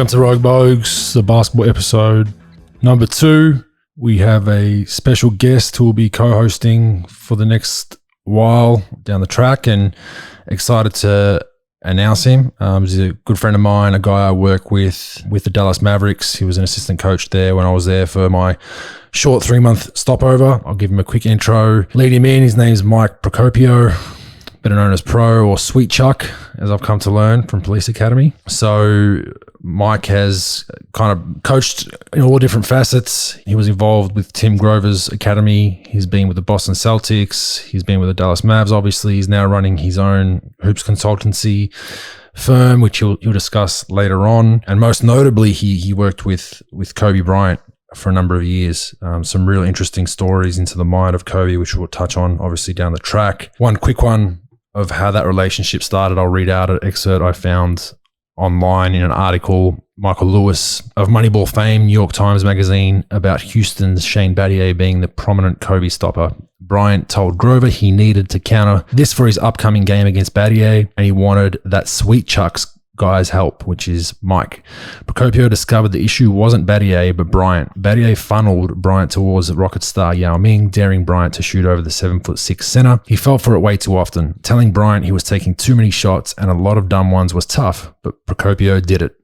Welcome to Rogue Bogues, the basketball episode number 2. We have a special guest who will be co-hosting for the next while down the track, and excited to announce him. He's a good friend of mine, a guy I work with the Dallas Mavericks. He was an assistant coach there when I was there for my short 3-month stopover. I'll give him a quick intro. Lead him in. His name's Mike Procopio, better known as Pro or Sweet Chuck, as I've come to learn from Police Academy. So Mike has kind of coached in all different facets. He was involved with Tim Grover's academy. He's been with the Boston Celtics. He's been with the Dallas Mavs, obviously. He's now running his own hoops consultancy firm, which he'll discuss later on. And most notably, he worked with Kobe Bryant for a number of years. Some real interesting stories into the mind of Kobe, which we'll touch on obviously down the track. One quick one of how that relationship started. I'll read out an excerpt I found online in an article. Michael Lewis of Moneyball fame, New York Times Magazine, about Houston's Shane Battier being the prominent Kobe stopper. Bryant told Grover he needed to counter this for his upcoming game against Battier, and he wanted that Sweet Chuck's guy's help, which is Mike. Procopio discovered the issue wasn't Battier, but Bryant. Battier funneled Bryant towards Rocket star Yao Ming, daring Bryant to shoot over the 7'6" center. He fell for it way too often, telling Bryant he was taking too many shots and a lot of dumb ones was tough, but Procopio did it.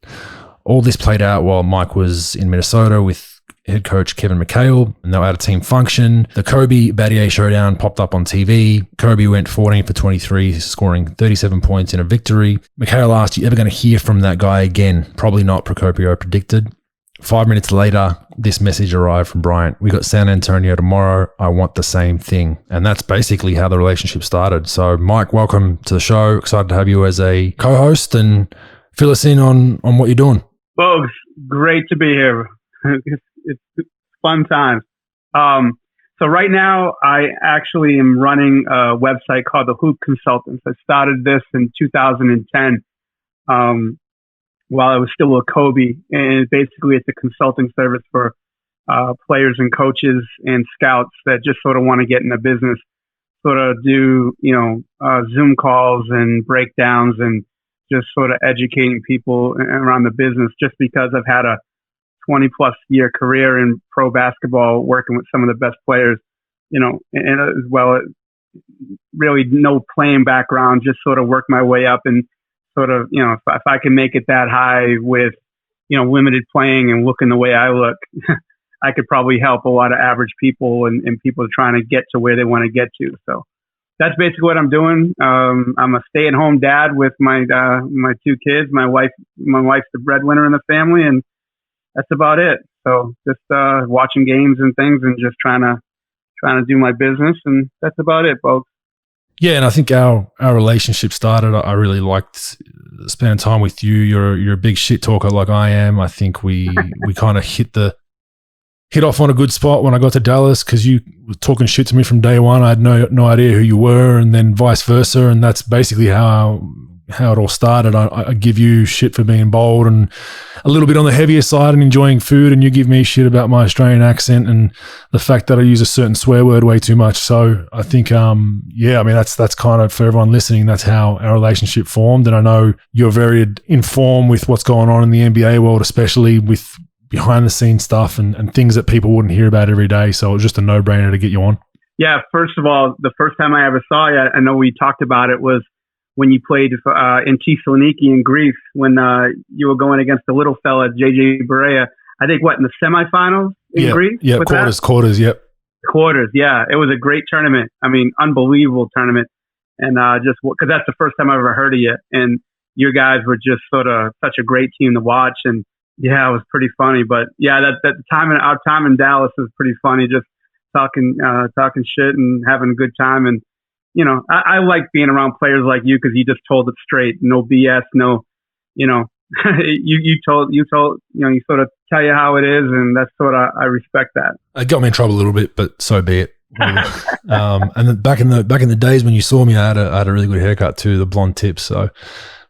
All this played out while Mike was in Minnesota with head coach Kevin McHale, and they were at a team function. The Kobe-Battier showdown popped up on TV. Kobe went 14 for 23, scoring 37 points in a victory. McHale asked, "You ever going to hear from that guy again?" Probably not, Procopio predicted. 5 minutes later, this message arrived from Bryant. "We got San Antonio tomorrow. I want the same thing." And that's basically how the relationship started. So Mike, welcome to the show. Excited to have you as a co-host, and fill us in on what you're doing. Bogues, great to be here. It's fun times. So right now, I actually am running a website called the Hoop Consultants. I started this in 2010 while I was still with Kobe. And basically, it's a consulting service for players and coaches and scouts that just sort of want to get in the business, sort of do, Zoom calls and breakdowns and just sort of educating people around the business, just because I've had a 20-plus year career in pro basketball, working with some of the best players, and as well, really no playing background, just sort of work my way up and sort of, if I can make it that high with, limited playing and looking the way I look, I could probably help a lot of average people and people trying to get to where they want to get to. So that's basically what I'm doing. I'm a stay-at-home dad with my 2 kids. My wife's the breadwinner in the family, and that's about it. So just watching games and things, and just trying to do my business, and that's about it, folks. Yeah, and I think our relationship started. I really liked spending time with you. You're a big shit talker like I am. I think we kind of hit off on a good spot when I got to Dallas, because you were talking shit to me from day one. I had no idea who you were, and then vice versa. And that's basically how it all started. I give you shit for being bold and a little bit on the heavier side and enjoying food, and you give me shit about my Australian accent and the fact that I use a certain swear word way too much. So I think, that's kind of, for everyone listening, that's how our relationship formed. And I know you're very informed with what's going on in the NBA world, especially with behind the scenes stuff and things that people wouldn't hear about every day. So it was just a no-brainer to get you on. Yeah, first of all, the first time I ever saw you, I know we talked about it, was when you played in Thessaloniki in Greece, when you were going against the little fella, JJ Barea. I think, in the semifinals in Greece? Yeah, quarters, yep. Quarters, yeah. It was a great tournament. I mean, unbelievable tournament. And just because that's the first time I ever heard of you. And your guys were just sort of such a great team to watch. And yeah, it was pretty funny. But yeah, our time in Dallas was pretty funny, just talking shit and having a good time. And I like being around players like you, because you just told it straight, no BS, no, you sort of tell you how it is, and that's sort of, I respect that. It got me in trouble a little bit, but so be it. And then back in the days when you saw me, I had a really good haircut too, the blonde tips. So I'm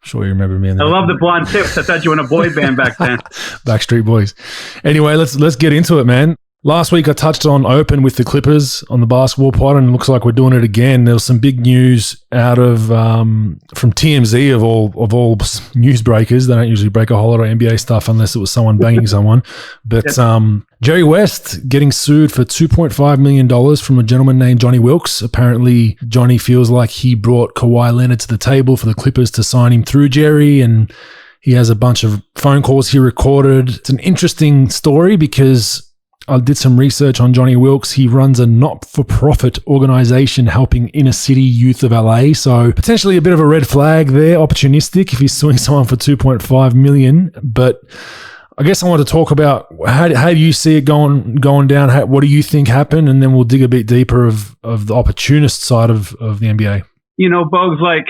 sure you remember me. I love the blonde tips. I thought you were in a boy band back then. Backstreet Boys. Anyway, let's get into it, man. Last week I touched on open with the Clippers on the basketball pod, and it looks like we're doing it again. There was some big news out of from TMZ of all newsbreakers. They don't usually break a whole lot of NBA stuff unless it was someone banging someone. But Jerry West getting sued for $2.5 million from a gentleman named Johnny Wilkes. Apparently, Johnny feels like he brought Kawhi Leonard to the table for the Clippers to sign him through Jerry, and he has a bunch of phone calls he recorded. It's an interesting story because I did some research on Johnny Wilkes. He runs a not-for-profit organization helping inner-city youth of LA. So potentially a bit of a red flag there, opportunistic if he's suing someone for $2.5 million. But I guess I want to talk about how do you see it going down? What do you think happened? And then we'll dig a bit deeper of the opportunist side of the NBA. You know, Bogues, like,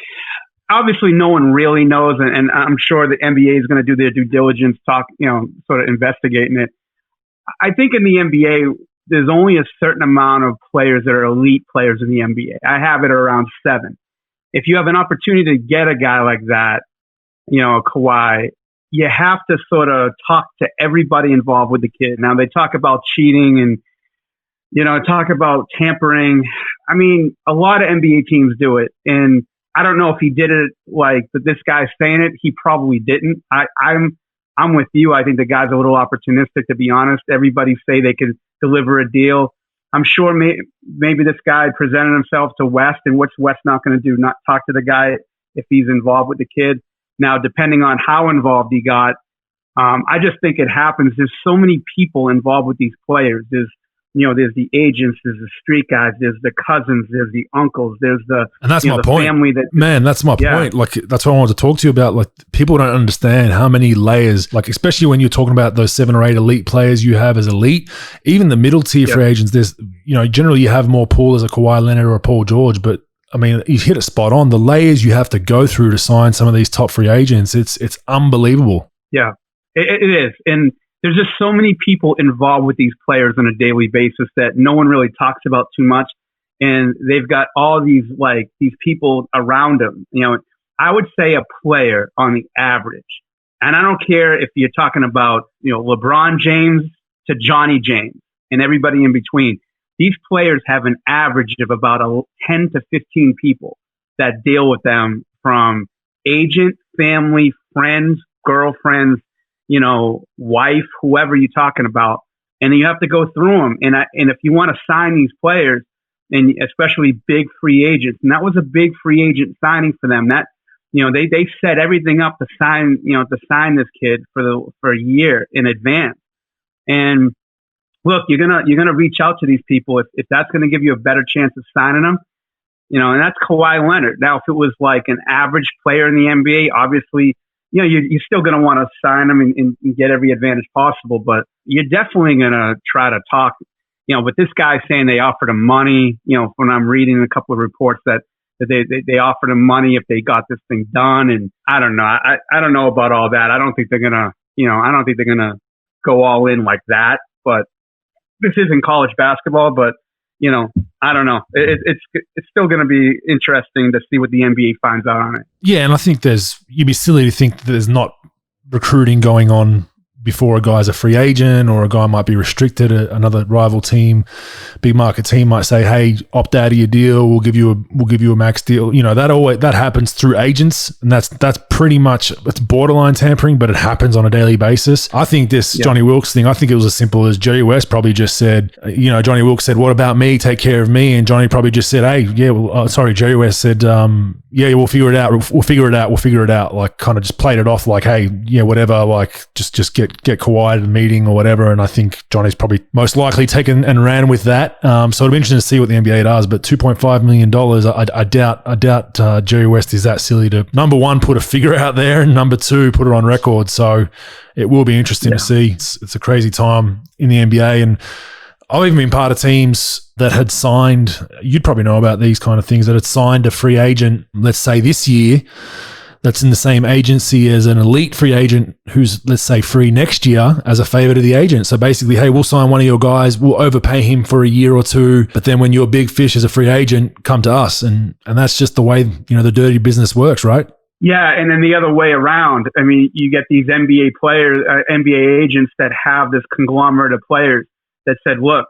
obviously no one really knows, and I'm sure the NBA is going to do their due diligence, sort of investigating it. I think in the NBA, there's only a certain amount of players that are elite players in the NBA. I have it around 7. If you have an opportunity to get a guy like that, you know, Kawhi, you have to sort of talk to everybody involved with the kid. Now, they talk about cheating and, you know, talk about tampering. I mean, a lot of NBA teams do it. And I don't know if he did it but this guy's saying it. He probably didn't. I'm with you. I think the guy's a little opportunistic, to be honest. Everybody say they could deliver a deal. I'm sure maybe this guy presented himself to West, and what's West not going to do? Not talk to the guy if he's involved with the kid. Now, depending on how involved he got, I just think it happens. There's so many people involved with these players. There's the agents, there's the street guys, there's the cousins, there's the uncles, there's and that's my point. Family that's my point. Like, that's what I wanted to talk to you about. Like, people don't understand how many layers, like, especially when you're talking about those 7 or 8 elite players you have as elite, even the middle tier free agents, there's, generally you have more pool as a Kawhi Leonard or a Paul George, but I mean, you hit it spot on. The layers you have to go through to sign some of these top free agents, it's unbelievable. Yeah, it is. And there's just so many people involved with these players on a daily basis that no one really talks about too much. And they've got all these people around them. You know, I would say a player on the average, and I don't care if you're talking about, LeBron James to Johnny James and everybody in between. These players have an average of about 10 to 15 people that deal with them, from agent, family, friends, girlfriends, wife, whoever you're talking about, and you have to go through them. And if you want to sign these players, and especially big free agents, and that was a big free agent signing for them. That, they set everything up to sign this kid for a year in advance. And look, you're gonna reach out to these people if that's gonna give you a better chance of signing them. And that's Kawhi Leonard. Now, if it was like an average player in the NBA, obviously, you're still going to want to sign them and get every advantage possible, but you're definitely going to try to talk, but this guy's saying they offered him money, when I'm reading a couple of reports that they offered him money if they got this thing done. And I don't know. I don't know about all that. I don't think they're going to, go all in like that, but this isn't college basketball, but I don't know. It's still going to be interesting to see what the NBA finds out on it. Yeah, and I think you'd be silly to think that there's not recruiting going on before a guy's a free agent, or a guy might be restricted. Another rival team, big market team, might say, "Hey, opt out of your deal. We'll give you a max deal." That happens through agents, and that's pretty much, it's borderline tampering, but it happens on a daily basis. I think this Johnny Wilkes thing, I think it was as simple as Jerry West probably just said, Johnny Wilkes said, "What about me? Take care of me." And Johnny probably just said, "Hey, yeah, well, sorry." Jerry West said, "Yeah, we'll figure it out. We'll figure it out." Like, kind of just played it off like, "Hey, yeah, whatever. Like, just get Kawhi to the meeting or whatever." And I think Johnny's probably most likely taken and ran with that. So it'll be interesting to see what the NBA does. But $2.5 million, I doubt Jerry West is that silly to, number one, put a figure out there, and number two, put it on record. So it will be interesting to see. It's a crazy time in the NBA. And I've even been part of teams that had signed, you'd probably know about these kind of things, that had signed a free agent, let's say this year, that's in the same agency as an elite free agent who's, let's say, free next year, as a favor to the agent. So basically, hey, we'll sign one of your guys, we'll overpay him for a year or two, but then when you're a big fish as a free agent, come to us. And that's just the way, the dirty business works, right? Yeah, and then the other way around. I mean, you get these NBA players, NBA agents that have this conglomerate of players. that said, look,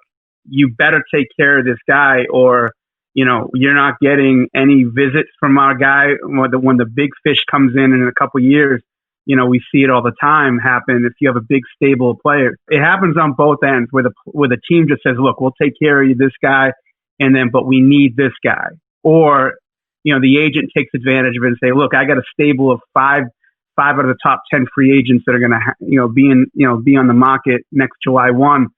you better take care of this guy, or you're not getting any visits from our guy. When the big fish comes in a couple of years, we see it all the time happen. If you have a big stable of players, it happens on both ends where the team just says, look, we'll take care of you, this guy, but we need this guy. Or, the agent takes advantage of it and say, look, I got a stable of five out of the top 10 free agents that are going to, be on the market next July 1.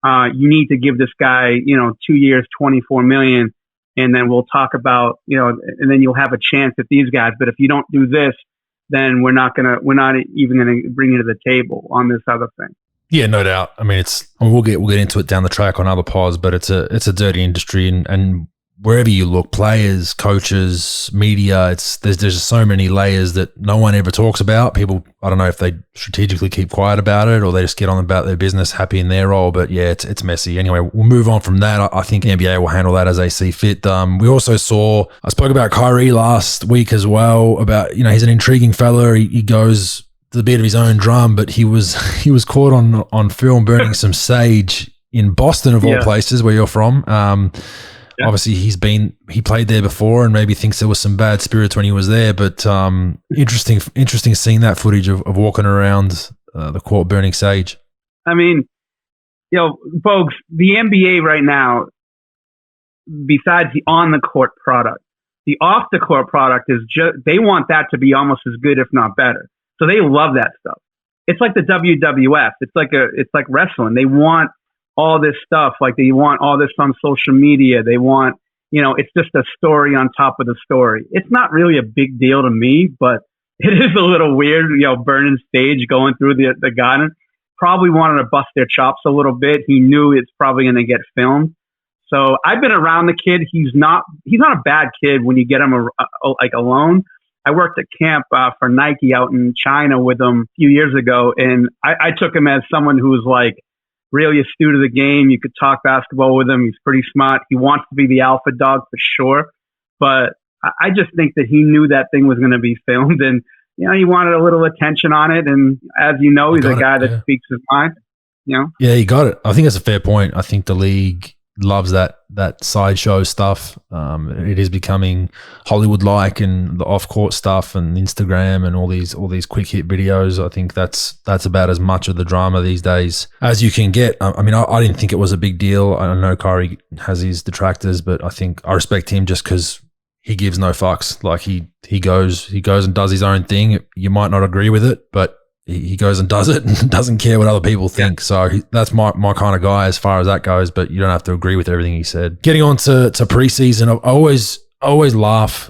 You need to give this guy, 2 years, $24 million. And then we'll talk about, and then you'll have a chance at these guys. But if you don't do this, then we're not even gonna bring you to the table on this other thing. Yeah, no doubt. I mean, we'll get into it down the track on other pods, but it's a dirty industry, and wherever you look, players, coaches, media, there's just so many layers that no one ever talks about. People, I don't know if they strategically keep quiet about it or they just get on about their business, happy in their role. But yeah, it's messy. Anyway, we'll move on from that. I think the NBA will handle that as they see fit. We also I spoke about Kyrie last week as well, about, he's an intriguing fella. He goes to the beat of his own drum, but he was caught on film burning some sage in Boston, of all places, where you're from. Obviously, he played there before, and maybe thinks there was some bad spirits when he was there. But interesting seeing that footage of walking around the court burning sage. I mean, Bogues, the NBA right now, besides the on the court product, the off the court product is just, they want that to be almost as good, if not better. So they love that stuff. It's like the WWF. It's like wrestling. They want all this stuff, like they want all this on social media. They want, it's just a story on top of the story. It's not really a big deal to me, but it is a little weird, burning stage going through the garden. Probably wanted to bust their chops a little bit. He knew it's probably going to get filmed. So I've been around the kid. He's not a bad kid when you get him alone. I worked at camp for Nike out in China with him a few years ago, and I took him as someone who was like really astute of the game. You could talk basketball with him. He's pretty smart. He wants to be the alpha dog for sure. But I just think that he knew that thing was going to be filmed, and he wanted a little attention on it. And as you know, he's a guy that speaks his mind. Yeah, he got it. I think that's a fair point. I think the league loves that sideshow stuff. It is becoming Hollywood-like, and the off-court stuff and Instagram and all these quick hit videos. I think that's about as much of the drama these days as you can get. I mean, I didn't think it was a big deal. I know Kyrie has his detractors, but I think I respect him just because he gives no fucks. Like he goes and does his own thing. You might not agree with it, but he goes and does it and doesn't care what other people think. So that's my kind of guy as far as that goes, but you don't have to agree with everything he said. Getting on to preseason, I always laugh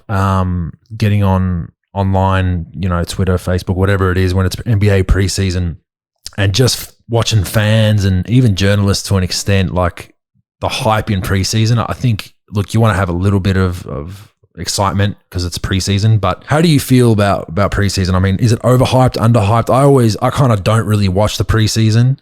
getting online, Twitter, Facebook, whatever it is, when it's NBA preseason, and just watching fans and even journalists to an extent, like the hype in preseason. I think, look, you want to have a little bit of excitement because it's preseason, but how do you feel about preseason? I mean, is it overhyped, underhyped? I kind of don't really watch the preseason,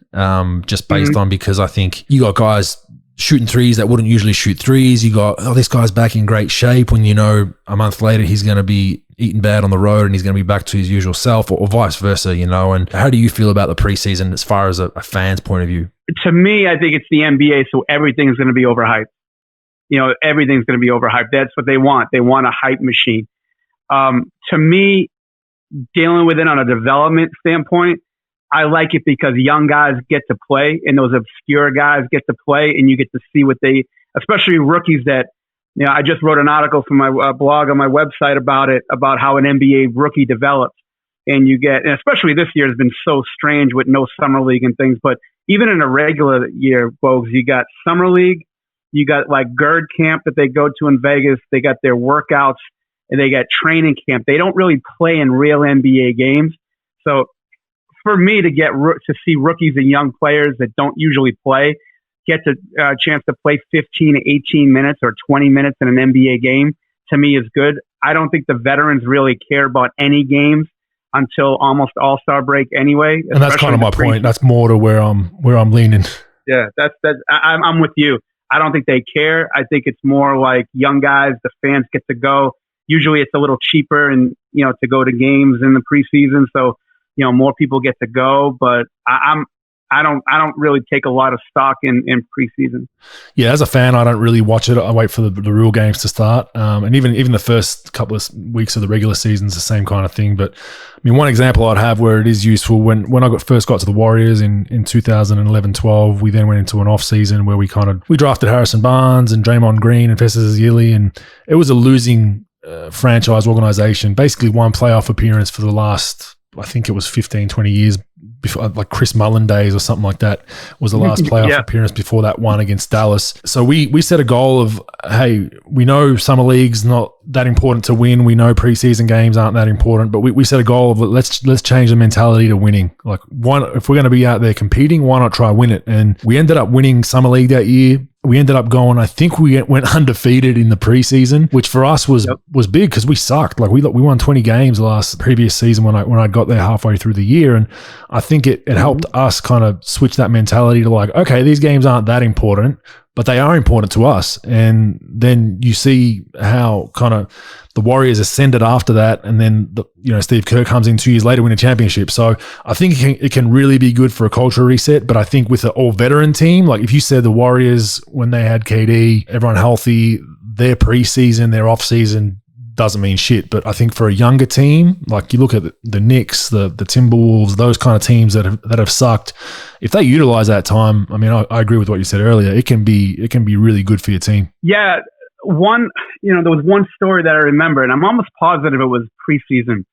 just based on, because I think you got guys shooting threes that wouldn't usually shoot threes. You got, this guy's back in great shape, when a month later he's going to be eating bad on the road and he's going to be back to his usual self, or vice versa, and how do you feel about the preseason as far as a fan's point of view? To me, I think it's the NBA, so everything's going to be overhyped. Everything's going to be overhyped. That's what they want. They want a hype machine. To me, dealing with it on a development standpoint, I like it because young guys get to play and those obscure guys get to play, and you get to see what especially rookies that, I just wrote an article for my blog on my website about how an NBA rookie develops. And and especially this year has been so strange with no summer league and things, but even in a regular year, Bogues, you got summer league, you got like GERD camp that they go to in Vegas. They got their workouts and they got training camp. They don't really play in real NBA games. So for me to see rookies and young players that don't usually play get the chance to play 15 to 18 minutes or 20 minutes in an NBA game, to me is good. I don't think the veterans really care about any games until almost All-Star break anyway. And that's kind of my point. That's more to where I'm leaning. Yeah, I'm with you. I don't think they care. I think it's more like young guys, the fans get to go. Usually it's a little cheaper and, to go to games in the preseason. So, more people get to go, but I'm I don't really take a lot of stock in preseason. Yeah, as a fan, I don't really watch it. I wait for the real games to start, and even the first couple of weeks of the regular season is the same kind of thing. But I mean, one example I'd have where it is useful when I first got to the Warriors in 2011-12, we then went into an off season where we drafted Harrison Barnes and Draymond Green and Festus Ezeli, and it was a losing franchise organization. Basically, one playoff appearance for the last, I think it was 15, 20 years. Before, like Chris Mullin days or something like that, was the last playoff appearance before that one against Dallas. So we set a goal of, hey, we know summer league's not that important to win. We know preseason games aren't that important, but we set a goal of let's change the mentality to winning. Like, if we're going to be out there competing, why not try win it? And we ended up winning summer league that year. We ended up going, I think we went undefeated in the preseason, which for us was big because we sucked. Like we won 20 games the previous season when I got there halfway through the year. And I think it helped us kind of switch that mentality to like, okay, these games aren't that important, but they are important to us. And then you see how kind of the Warriors ascended after that. And then, Steve Kerr comes in 2 years later, win a championship. So I think it can really be good for a culture reset. But I think with an all-veteran team, like if you said the Warriors, when they had KD, everyone healthy, their preseason, their off-season doesn't mean shit. But I think for a younger team, like you look at the Knicks, the Timberwolves, those kind of teams that have sucked, if they utilize that time, I mean, I agree with what you said earlier. It can be really good for your team. Yeah. There was one story that I remember, and I'm almost positive it was preseason.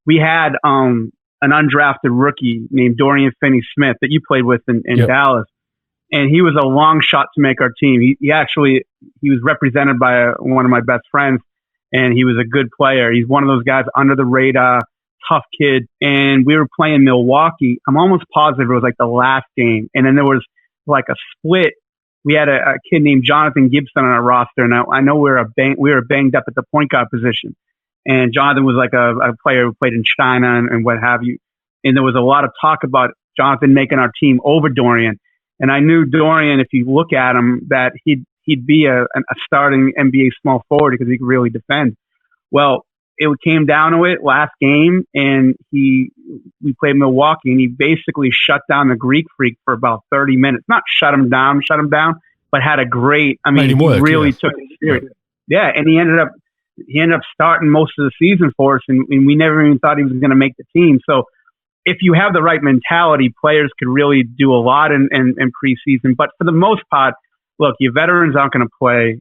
We had an undrafted rookie named Dorian Finney-Smith that you played with in Dallas, and he was a long shot to make our team. He was represented by one of my best friends, and he was a good player. He's one of those guys under the radar, tough kid. And we were playing Milwaukee. I'm almost positive it was like the last game, and then there was like a split. We had a kid named Jonathan Gibson on our roster, and I know we were banged up at the point guard position. And Jonathan was like a player who played in China and what have you. And there was a lot of talk about Jonathan making our team over Dorian. And I knew Dorian, if you look at him, that he'd be a starting NBA small forward because he could really defend. Well, it came down to it last game, and we played Milwaukee, and he basically shut down the Greek Freak for about 30 minutes. Not shut him down, but had a great. I mean, he really took it serious. Yeah, and he ended up starting most of the season for us, and we never even thought he was going to make the team. So, if you have the right mentality, players could really do a lot in preseason. But for the most part, look, your veterans aren't going to play.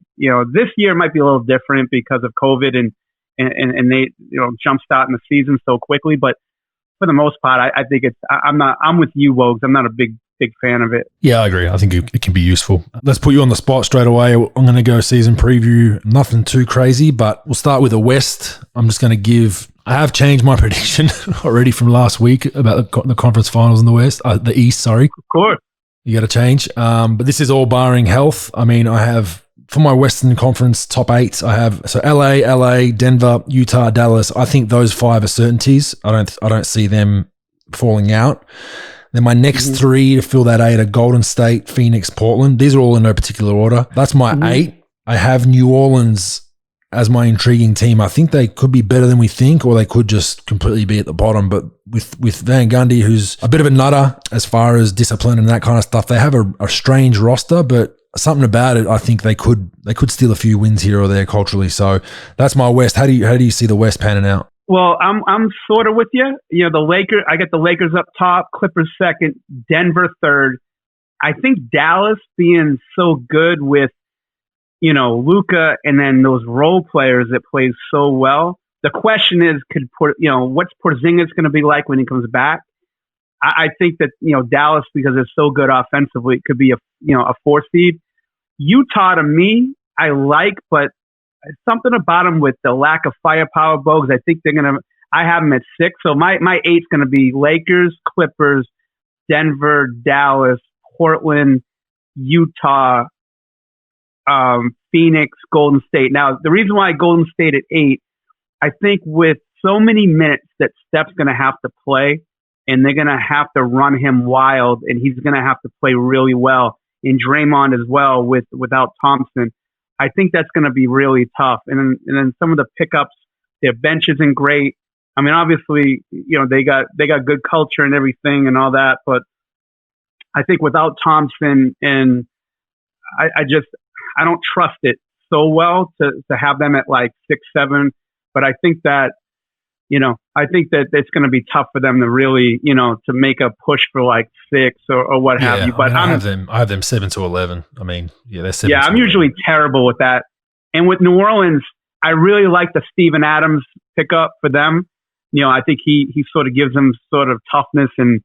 This year might be a little different because of COVID and they jump starting the season so quickly. But for the most part, I think I'm with you, Bogues. I'm not a big fan of it. Yeah, I agree. I think it can be useful. Let's put you on the spot straight away. I'm going to go season preview. Nothing too crazy, but we'll start with the West. I'm just going to I have changed my prediction already from last week about the conference finals in the West, the East, sorry. Of course. You got to change. But this is all barring health. I mean, I have, for my Western Conference top 8, I have LA, Denver, Utah, Dallas. I think those 5 are certainties. I don't see them falling out. Then my next 3 to fill that 8 are Golden State, Phoenix, Portland. These are all in no particular order. That's my 8. I have New Orleans as my intriguing team. I think they could be better than we think, or they could just completely be at the bottom. But with Van Gundy, who's a bit of a nutter as far as discipline and that kind of stuff, they have a strange roster, but something about it, I think they could steal a few wins here or there culturally. So that's my West. How do you see the West panning out? Well, I'm sort of with you. The Lakers. I got the Lakers up top, Clippers second, Denver third. I think Dallas being so good with Luka and then those role players that play so well. The question is, what's Porzingis going to be like when he comes back? I think that, Dallas, because they're so good offensively, could be a 4 seed. Utah, to me, I like, but something about them with the lack of firepower, Bogues. I think I have them at 6. So my 8's going to be Lakers, Clippers, Denver, Dallas, Portland, Utah, Phoenix, Golden State. Now, the reason why Golden State at 8, I think with so many minutes that Steph's going to have to play, and they're going to have to run him wild, and he's going to have to play really well, and Draymond as well without Thompson. I think that's going to be really tough. And then some of the pickups, their bench isn't great. I mean, obviously, they got good culture and everything and all that, but I think without Thompson, and I don't trust it so well to have them at like 6, 7. But I think that, it's going to be tough for them to really, to make a push for like 6 or what have you. But I have them 7 to 11. I mean, they're 7. Yeah, I'm usually terrible with that. And with New Orleans, I really like the Steven Adams pickup for them. I think he sort of gives them sort of toughness and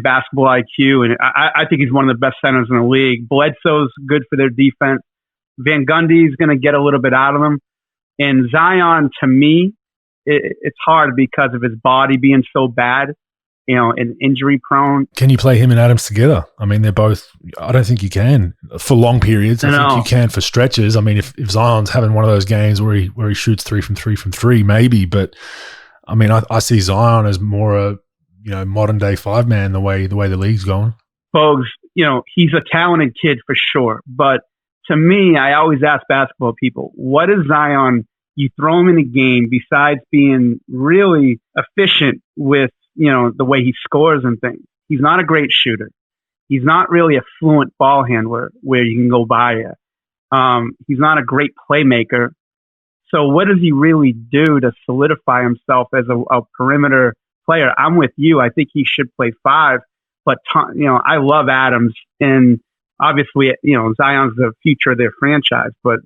basketball IQ. And I think he's one of the best centers in the league. Bledsoe's good for their defense. Van Gundy's going to get a little bit out of them. And Zion, to me, it's hard because of his body being so bad, and injury prone. Can you play him and Adams together? I mean, they're both, I don't think you can for long periods. I think you can for stretches. I mean, if Zion's having one of those games where he shoots 3 from 3, maybe. But I mean, I see Zion as more a, modern day 5-man the way the league's going. Bogues, he's a talented kid for sure. But to me, I always ask basketball people, what is Zion? You throw him in a game besides being really efficient with, the way he scores and things. He's not a great shooter. He's not really a fluent ball handler where you can go by it. He's not a great playmaker. So what does he really do to solidify himself as a perimeter player? I'm with you. I think he should play 5. But, I love Adams. And obviously, Zion's the future of their franchise. But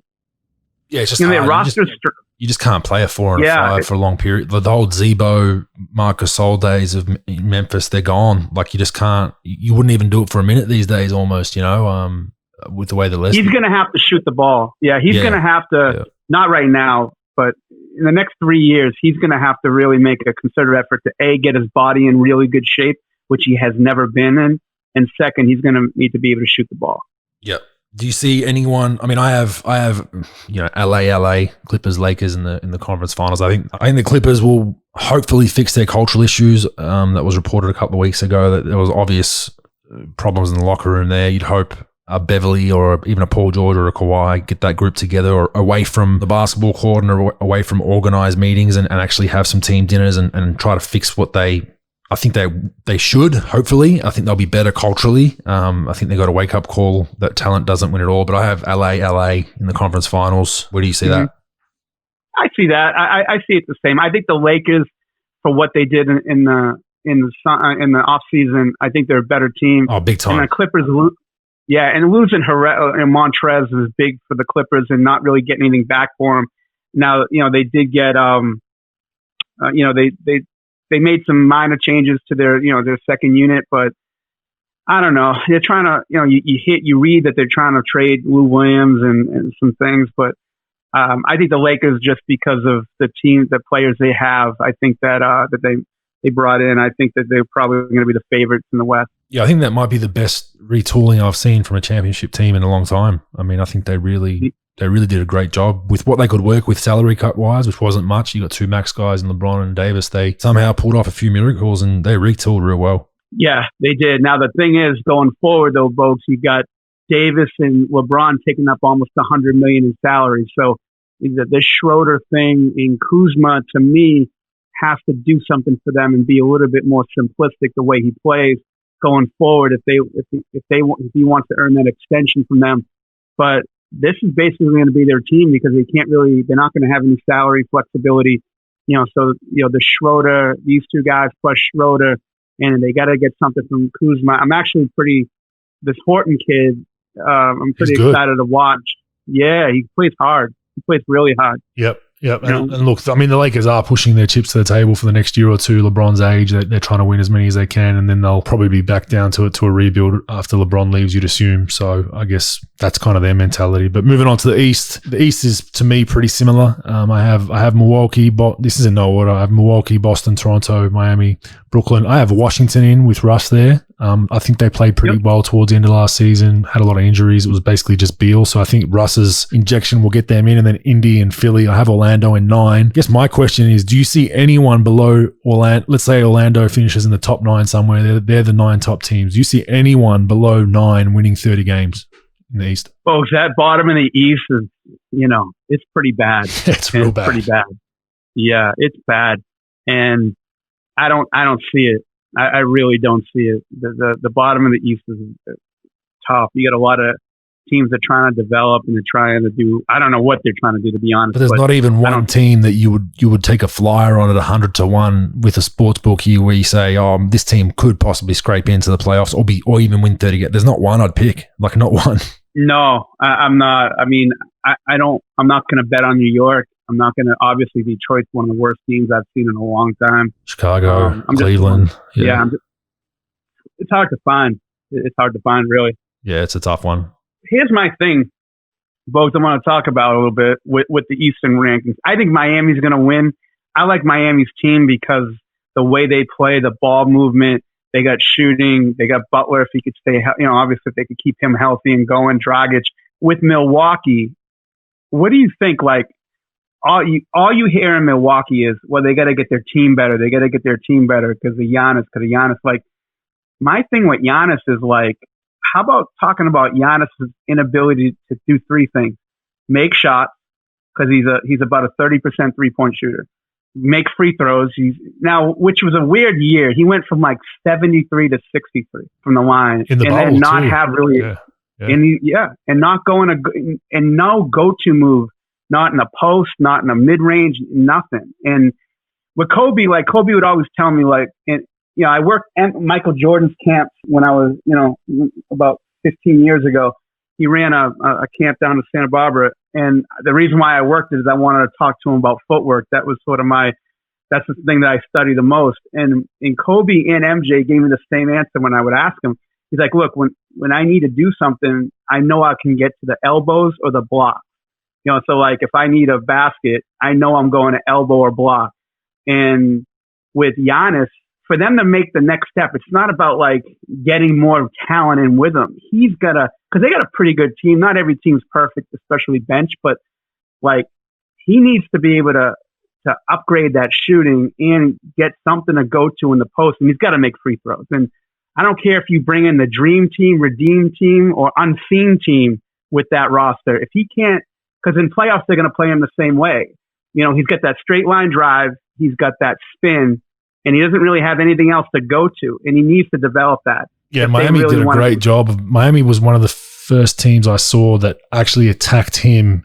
yeah, it's just their rosters. You just can't play a 4 and a 5 for a long period. The whole Zebo, Marc Gasol days of Memphis, they're gone. Like, you just can't. You wouldn't even do it for a minute these days, almost. With the way the list. He's going to have to shoot the ball. Yeah, he's going to have to. Yeah. Not right now, but in the next 3 years, he's going to have to really make a concerted effort to get his body in really good shape, which he has never been in, and second, he's going to need to be able to shoot the ball. Yep. Do you see anyone? I mean, I have, LA, Clippers, Lakers in the conference finals. I think the Clippers will hopefully fix their cultural issues. That was reported a couple of weeks ago that there was obvious problems in the locker room there. You'd hope a Beverly or even a Paul George or a Kawhi get that group together or away from the basketball court and away from organized meetings and actually have some team dinners and try to fix what I think they should, hopefully. I think they'll be better culturally. I think they got a wake-up call that talent doesn't win it all. But I have LA in the conference finals. Where do you see that? I see that. I see it the same. I think the Lakers, for what they did in the off season, I think they're a better team. Oh, big time. And the Clippers, and losing Montrez is big for the Clippers and not really getting anything back for them. Now, they did get, they made some minor changes to their second unit, but I don't know. They're trying to, you read that they're trying to trade Lou Williams and some things, but I think the Lakers, just because of the players they have, I think that they brought in, I think that they're probably going to be the favorites in the West. Yeah, I think that might be the best retooling I've seen from a championship team in a long time. I mean, I think they really did a great job with what they could work with salary cut wise, which wasn't much. You got 2 max guys in LeBron and Davis. They somehow pulled off a few miracles and they retooled real well. Yeah, they did. Now the thing is, going forward though, Bogues, you got Davis and LeBron taking up almost $100 million in salary. So this Schroeder thing in Kuzma, to me, has to do something for them and be a little bit more simplistic the way he plays going forward. If he wants to earn that extension from them, but this is basically going to be their team because they're not going to have any salary flexibility. So the Schroeder, these 2 guys plus Schroeder, and they got to get something from Kuzma. I'm actually this Horton kid, I'm pretty excited to watch. Yeah, he plays hard. He plays really hard. Yep. And look, I mean, the Lakers are pushing their chips to the table for the next year or two. LeBron's age, they're trying to win as many as they can, and then they'll probably be back down to a rebuild after LeBron leaves, you'd assume. So I guess that's kind of their mentality. But moving on to the East is, to me, pretty similar. I have Milwaukee, this is in no order. I have Milwaukee, Boston, Toronto, Miami, Brooklyn. I have Washington in with Russ there. I think they played pretty well towards the end of last season, had a lot of injuries. It was basically just Beal. So I think Russ's injection will get them in, and then Indy and Philly. I have Orlando in 9. I guess my question is, do you see anyone below Orlando? Let's say Orlando finishes in the top 9 somewhere. They're the 9 top teams. Do you see anyone below 9 winning 30 games in the East? Folks, that bottom of the East is, it's pretty bad. It's real bad. Pretty bad. Yeah, it's bad. And I don't see it. I really don't see it. The bottom of the East is tough. You got a lot of teams that are trying to develop and they're trying to do. I don't know what they're trying to do, to be honest. But there's not even one team that you would take a flyer on at 100-1 with a sports bookie where you say, oh, this team could possibly scrape into the playoffs or even win 30 games. There's not one I'd pick. Like, not one. No, I'm not. I mean, I don't. I'm not going to bet on New York. I'm not going to. Obviously, Detroit's one of the worst teams I've seen in a long time. Chicago, Cleveland. It's hard to find. It's hard to find, really. Yeah, it's a tough one. Here's my thing, Bogues, I want to talk about a little bit with the Eastern rankings. I think Miami's going to win. I like Miami's team because the way they play, the ball movement, they got shooting, they got Butler if he could stay, obviously if they could keep him healthy and going, Dragic. With Milwaukee, what do you think? Like, all you hear in Milwaukee is, well, they got to get their team better. They got to get their team better because of Giannis. Like, my thing with Giannis is like, how about talking about Giannis' inability to do three things? Make shots, because he's about a 30% 3-point shooter. Make free throws. Which was a weird year. He went from like 73 to 63 from the line, in the and bubble then not too. have really, and not going and no go-to move, not in a post, not in a mid-range, nothing. And with Kobe, like Kobe would always tell me, like, I worked at Michael Jordan's camps when I was, about 15 years ago. He ran a camp down to Santa Barbara. And the reason why I worked is I wanted to talk to him about footwork. That was sort of that's the thing that I study the most. And Kobe and MJ gave me the same answer when I would ask him. He's like, look, when I need to do something, I know I can get to the elbows or the block. So like if I need a basket, I know I'm going to elbow or block. And with Giannis, for them to make the next step, it's not about like getting more talent in with him. He's got because they got a pretty good team. Not every team's perfect, especially bench, but like he needs to be able to upgrade that shooting and get something to go to in the post. And he's got to make free throws. And I don't care if you bring in the dream team, redeem team, or unseen team with that roster. If he can't, because in playoffs, they're going to play him the same way. He's got that straight line drive. He's got that spin. And he doesn't really have anything else to go to, and he needs to develop that. Yeah, Miami did a great job. Miami was one of the first teams I saw that actually attacked him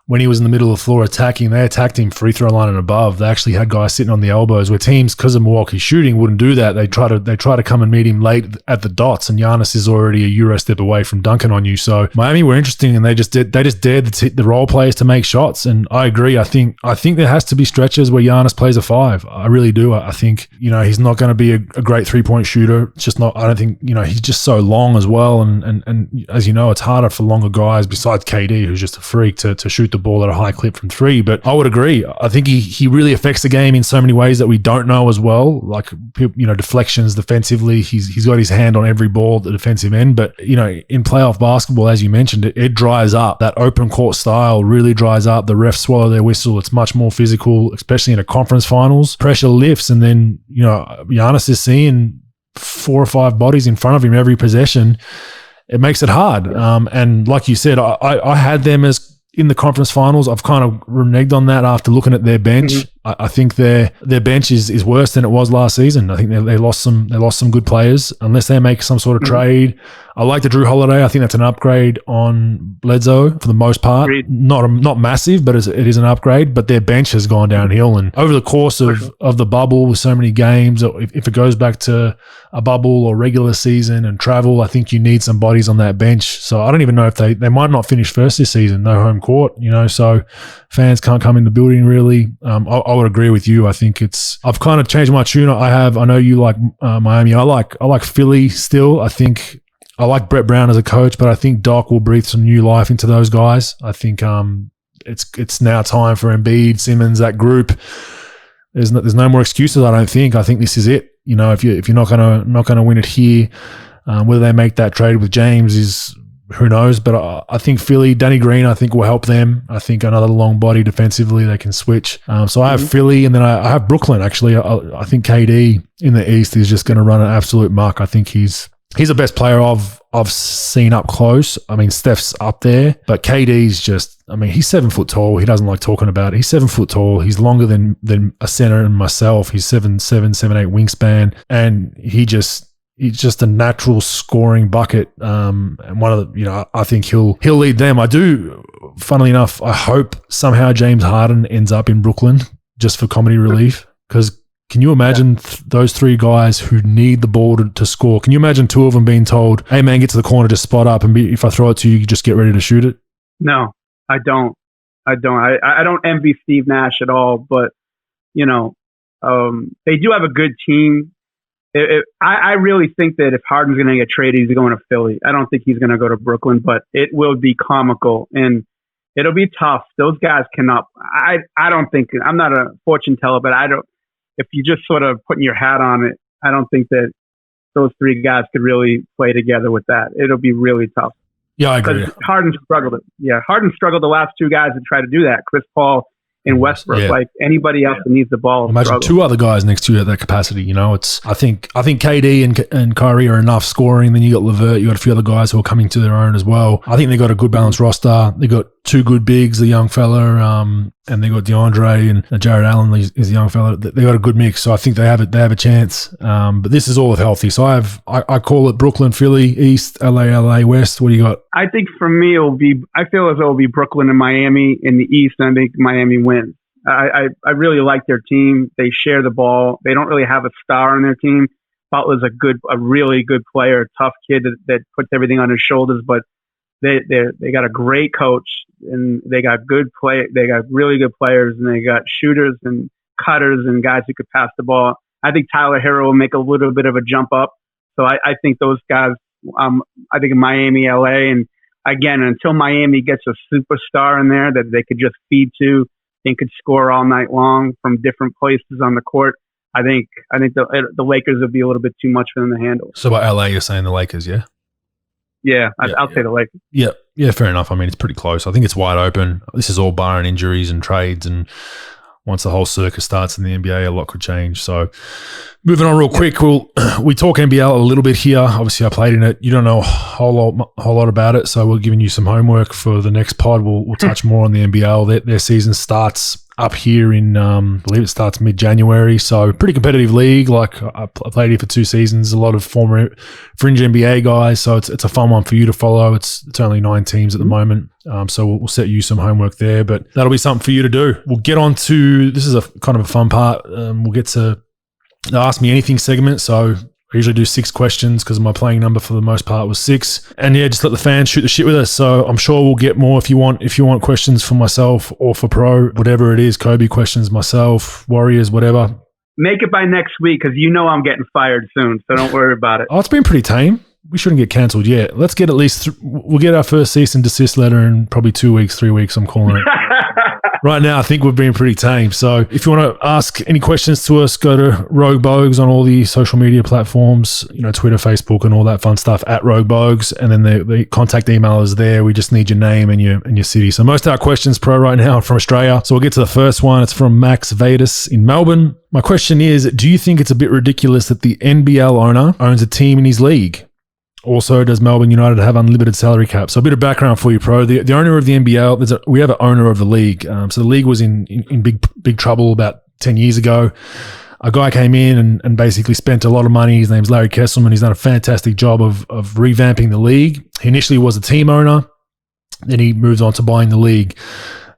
when he was in the middle of the floor attacking. They attacked him free throw line and above. They actually had guys sitting on the elbows where teams, because of Milwaukee's shooting, wouldn't do that. They try to come and meet him late at the dots, and Giannis is already a Euro step away from dunking on you. So Miami were interesting, and they just dared the role players to make shots. And I agree. I think there has to be stretches where Giannis plays a 5. I really do. I think he's not going to be a great 3-point shooter. It's just not. I don't think he's just so long as well. And as you know, it's harder for longer guys besides KD, who's just a freak, to shoot the ball at a high clip from 3. But I would agree. I think he really affects the game in so many ways that we don't know as well. Like, deflections defensively. He's got his hand on every ball at the defensive end. But, in playoff basketball, as you mentioned, it dries up. That open court style really dries up. The refs swallow their whistle. It's much more physical, especially in a conference finals. Pressure lifts. And then, Giannis is seeing 4 or 5 bodies in front of him every possession. It makes it hard. And like you said, I had them as in the conference finals. I've kind of reneged on that after looking at their bench. Mm-hmm. I think their bench is worse than it was last season. I think they lost some good players unless they make some sort of trade. I like the Drew Holiday. I think that's an upgrade on Bledsoe for the most part. Agreed. Not massive, but it is an upgrade. But their bench has gone downhill, and over the course of the bubble with so many games, if it goes back to a bubble or regular season and travel, I think you need some bodies on that bench. So I don't even know if they might not finish first this season. No home court, so fans can't come in the building really. I would agree with you. I think I've kind of changed my tune. I know you like Miami. I like Philly still. I think I like Brett Brown as a coach, but I think Doc will breathe some new life into those guys. I think it's now time for Embiid, Simmons, that group. There's no more excuses. I don't think. I think this is it. If you're not gonna win it here, whether they make that trade with James is who knows. But I think Philly, Danny Green, I think will help them. I think another long body defensively, they can switch. So I have Philly, and then I have Brooklyn. Actually, I think KD in the East is just going to run an absolute muck. I think he's he's the best player I've seen up close. I mean, Steph's up there, but KD's just, I mean, he's 7 foot tall. He doesn't like talking about it. He's 7 foot tall. He's longer than a center and myself. He's 7'7", 7'8" wingspan, and he's just a natural scoring bucket. And one of the, I think he'll lead them. I do, funnily enough, I hope somehow James Harden ends up in Brooklyn just for comedy relief, because can you imagine those three guys who need the ball to score? Can you imagine two of them being told, hey, man, get to the corner, just spot up, and if I throw it to you, you just get ready to shoot it? No, I don't. I don't envy Steve Nash at all, but, they do have a good team. I really think that if Harden's going to get traded, he's going to Philly. I don't think he's going to go to Brooklyn, but it will be comical, and it'll be tough. Those guys cannot – I don't think – I'm not a fortune teller, but I don't – if you just sort of putting your hat on it, I don't think that those three guys could really play together with that. It'll be really tough. Yeah, I agree. Harden struggled. Yeah, Harden struggled the last two guys that tried to do that, Chris Paul and Westbrook. Like anybody else that needs the ball. Imagine two other guys next to you at that capacity. It's I think KD and Kyrie are enough scoring. Then you got LeVert. You got a few other guys who are coming to their own as well. I think they got a good balanced roster. They got two good bigs, the young fella, and they got DeAndre and Jared Allen is a young fella. They got a good mix, so I think they have a chance. But this is all healthy. So I call it Brooklyn, Philly, East, LA, West. What do you got? I think for me I feel as though it'll be Brooklyn and Miami in the East, and I think Miami wins. I really like their team. They share the ball. They don't really have a star on their team. Butler's a really good player, tough kid that puts everything on his shoulders, but they got a great coach, and they got they got really good players, and they got shooters and cutters and guys who could pass the ball. I think Tyler Hero will make a little bit of a jump up. So I think those guys, I think in Miami, LA, and again, until Miami gets a superstar in there that they could just feed to and could score all night long from different places on the court, I think the Lakers would be a little bit too much for them to handle. So by LA, you're saying the Lakers, yeah? Yeah, I'll say the Lakers. Yeah, fair enough. I mean, it's pretty close. I think it's wide open. This is all barring injuries and trades, and once the whole circus starts in the NBA, a lot could change. So moving on real quick, we talk NBL a little bit here. Obviously, I played in it. You don't know a whole lot about it, so we're giving you some homework for the next pod. We'll touch more on the NBL. Their season starts up here in, I believe it starts mid-January, so pretty competitive league. Like I played here for 2 seasons, a lot of former fringe NBA guys, so it's a fun one for you to follow. It's only 9 teams at the moment, so we'll set you some homework there, but that'll be something for you to do. We'll get on to, this is a kind of a fun part, we'll get to the Ask Me Anything segment, so I usually do 6 questions because my playing number for the most part was 6. And yeah, just let the fans shoot the shit with us. So I'm sure we'll get more if you want questions for myself or for Pro, whatever it is, Kobe questions, myself, Warriors, whatever. Make it by next week because I'm getting fired soon, so don't worry about it. Oh, it's been pretty tame. We shouldn't get cancelled yet. Let's get at least, we'll get our first cease and desist letter in probably 2 weeks, 3 weeks, I'm calling it. Right now, I think we've been pretty tame. So if you want to ask any questions to us, go to Rogue Bogues on all the social media platforms, Twitter, Facebook, and all that fun stuff at Rogue Bogues. And then the contact email is there. We just need your name and your city. So most of our questions, Pro, right now are from Australia. So we'll get to the first one. It's from Max Vadis in Melbourne. My question is, do you think it's a bit ridiculous that the NBL owner owns a team in his league? Also, does Melbourne United have unlimited salary cap? So a bit of background for you, Pro. The owner of the NBL, we have an owner of the league. So the league was in big trouble about 10 years ago. A guy came in and basically spent a lot of money. His name's Larry Kesselman. He's done a fantastic job of revamping the league. He initially was a team owner. Then he moves on to buying the league.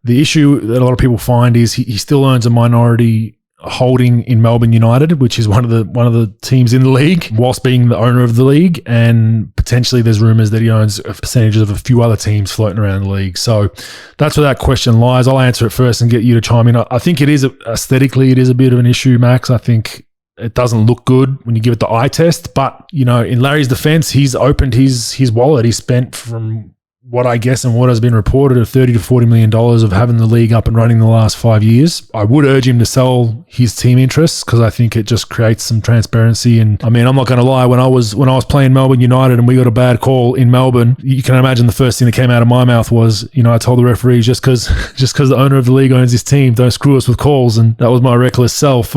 The issue that a lot of people find is he still owns a minority holding in Melbourne United, which is one of the teams in the league, whilst being the owner of the league, and potentially there's rumours that he owns a percentage of a few other teams floating around the league. So that's where that question lies. I'll answer it first and get you to chime in. I think it is aesthetically, it is a bit of an issue, Max. I think it doesn't look good when you give it the eye test, but in Larry's defence, he's opened his wallet. He spent, from what I guess and what has been reported, of $30 to $40 million of having the league up and running the last 5 years. I would urge him to sell his team interests because I think it just creates some transparency. And I mean, I'm not going to lie, when I was playing Melbourne United and we got a bad call in Melbourne, you can imagine the first thing that came out of my mouth was, I told the referee, just because the owner of the league owns this team, don't screw us with calls. And that was my reckless self.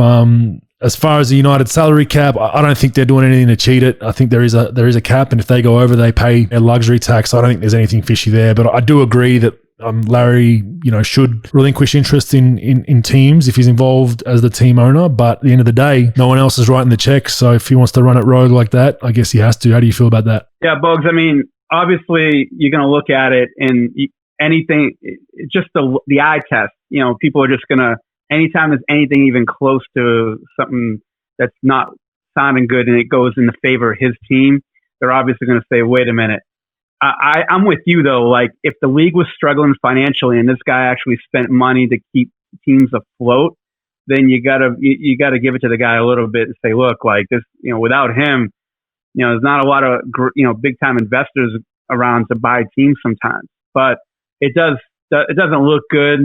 As far as the United salary cap, I don't think they're doing anything to cheat it. I think there is a cap, and if they go over, they pay a luxury tax. I don't think there's anything fishy there. But I do agree that Larry, should relinquish interest in teams if he's involved as the team owner. But at the end of the day, no one else is writing the check. So if he wants to run it rogue like that, I guess he has to. How do you feel about that? Yeah, Bogues. I mean, obviously, you're going to look at it and anything, just the eye test. People are just going to, anytime there's anything even close to something that's not sounding good and it goes in the favor of his team, they're obviously going to say, wait a minute. I'm with you, though. Like, if the league was struggling financially and this guy actually spent money to keep teams afloat, then you gotta give it to the guy a little bit and say, look, like this, without him, there's not a lot of, big time investors around to buy teams sometimes. But it doesn't look good,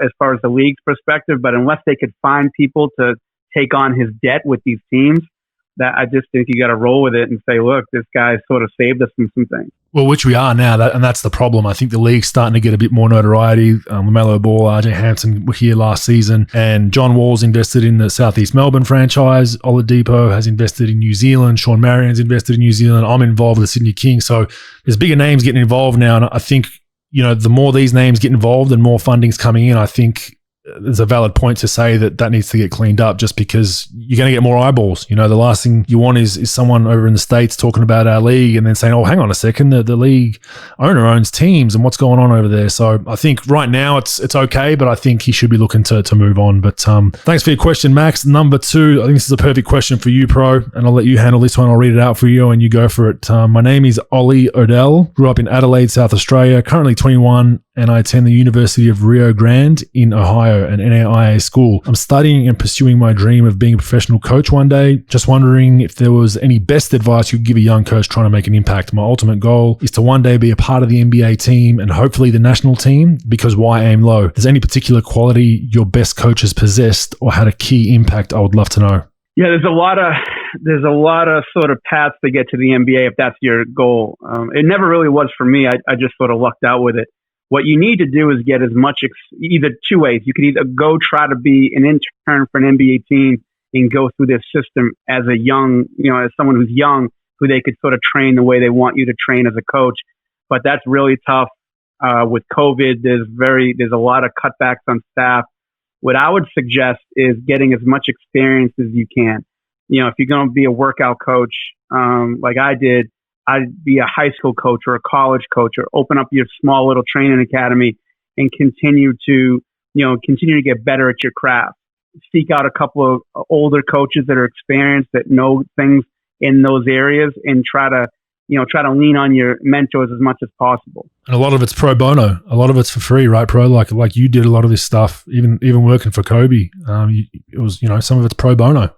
as far as the league's perspective. But unless they could find people to take on his debt with these teams, that I just think you got to roll with it and say, look, this guy sort of saved us from some things. Well, which we are now, and that's the problem. I think the league's starting to get a bit more notoriety. LaMelo Ball, RJ Hampton were here last season, and John Wall's invested in the Southeast Melbourne franchise. Oladipo has invested in New Zealand. Sean Marion's invested in New Zealand. I'm involved with the Sydney Kings. So there's bigger names getting involved now, and I think the more these names get involved and more funding's coming in, I think there's a valid point to say that needs to get cleaned up, just because you're going to get more eyeballs. The last thing you want is someone over in the States talking about our league and then saying, oh, hang on a second, the league owner owns teams and what's going on over there. So I think right now it's okay, but I think he should be looking to move on. But thanks for your question, Max. Number 2, I think this is a perfect question for you, Pro, and I'll let you handle this one. I'll read it out for you and you go for it. My name is Ollie Odell, grew up in Adelaide, South Australia, currently 21, and I attend the University of Rio Grande in Ohio, an NAIA school. I'm studying and pursuing my dream of being a professional coach one day. Just wondering if there was any best advice you could give a young coach trying to make an impact. My ultimate goal is to one day be a part of the NBA team and hopefully the national team, because why aim low? Is there any particular quality your best coaches possessed or had a key impact? I would love to know. Yeah, there's a lot of sort of paths to get to the NBA if that's your goal. It never really was for me. I just sort of lucked out with it. What you need to do is get as much, either two ways. You could either go try to be an intern for an NBA team and go through this system as a young, as someone who's young, who they could sort of train the way they want you to train as a coach. But that's really tough. With COVID, there's a lot of cutbacks on staff. What I would suggest is getting as much experience as you can. If you're going to be a workout coach, like I did, I'd be a high school coach or a college coach, or open up your small little training academy and continue to get better at your craft. Seek out a couple of older coaches that are experienced, that know things in those areas, and try to lean on your mentors as much as possible. And a lot of it's pro bono. A lot of it's for free, right, Pro? Like you did a lot of this stuff, even working for Kobe. It was, some of it's pro bono.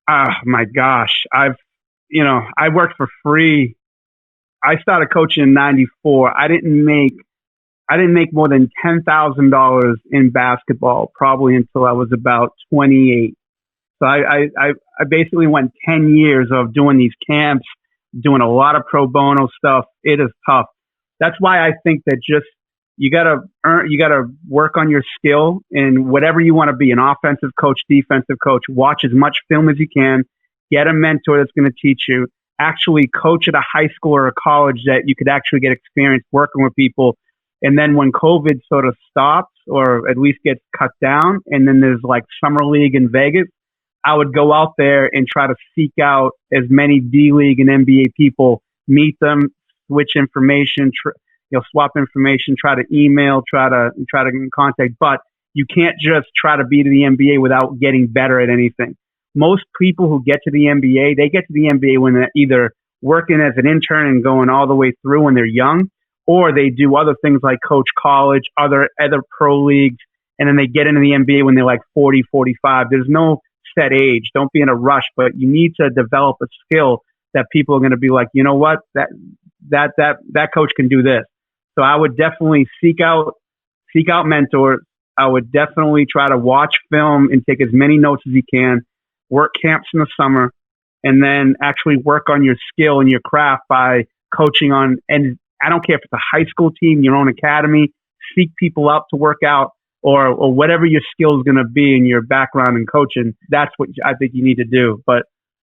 My gosh. I worked for free. I started coaching in '94. I didn't make more than $10,000 in basketball probably until I was about 28. So I basically went 10 years of doing these camps, doing a lot of pro bono stuff. It is tough. That's why I think that just you gotta work on your skill in whatever you want to be, an offensive coach, defensive coach. Watch as much film as you can. Get a mentor that's going to teach you. Actually coach at a high school or a college that you could actually get experience working with people. And then when COVID sort of stops, or at least gets cut down, and then there's like Summer League in Vegas, I would go out there and try to seek out as many D-League and NBA people, meet them, switch information, swap information, try to email, try to get in contact. But you can't just try to be to the NBA without getting better at anything. Most people who get to the NBA, they get to the NBA when they're either working as an intern and going all the way through when they're young, or they do other things like coach college, other pro leagues, and then they get into the NBA when they're like 40, 45. There's no set age. Don't be in a rush, but you need to develop a skill that people are going to be like, you know what, that coach can do this. So I would definitely seek out mentors. I would definitely try to watch film and take as many notes as you can. Work camps in the summer, and then actually work on your skill and your craft by coaching on, and I don't care if it's a high school team, your own academy, seek people out to work out. or whatever your skill is going to be in your background in coaching. That's what I think you need to do. But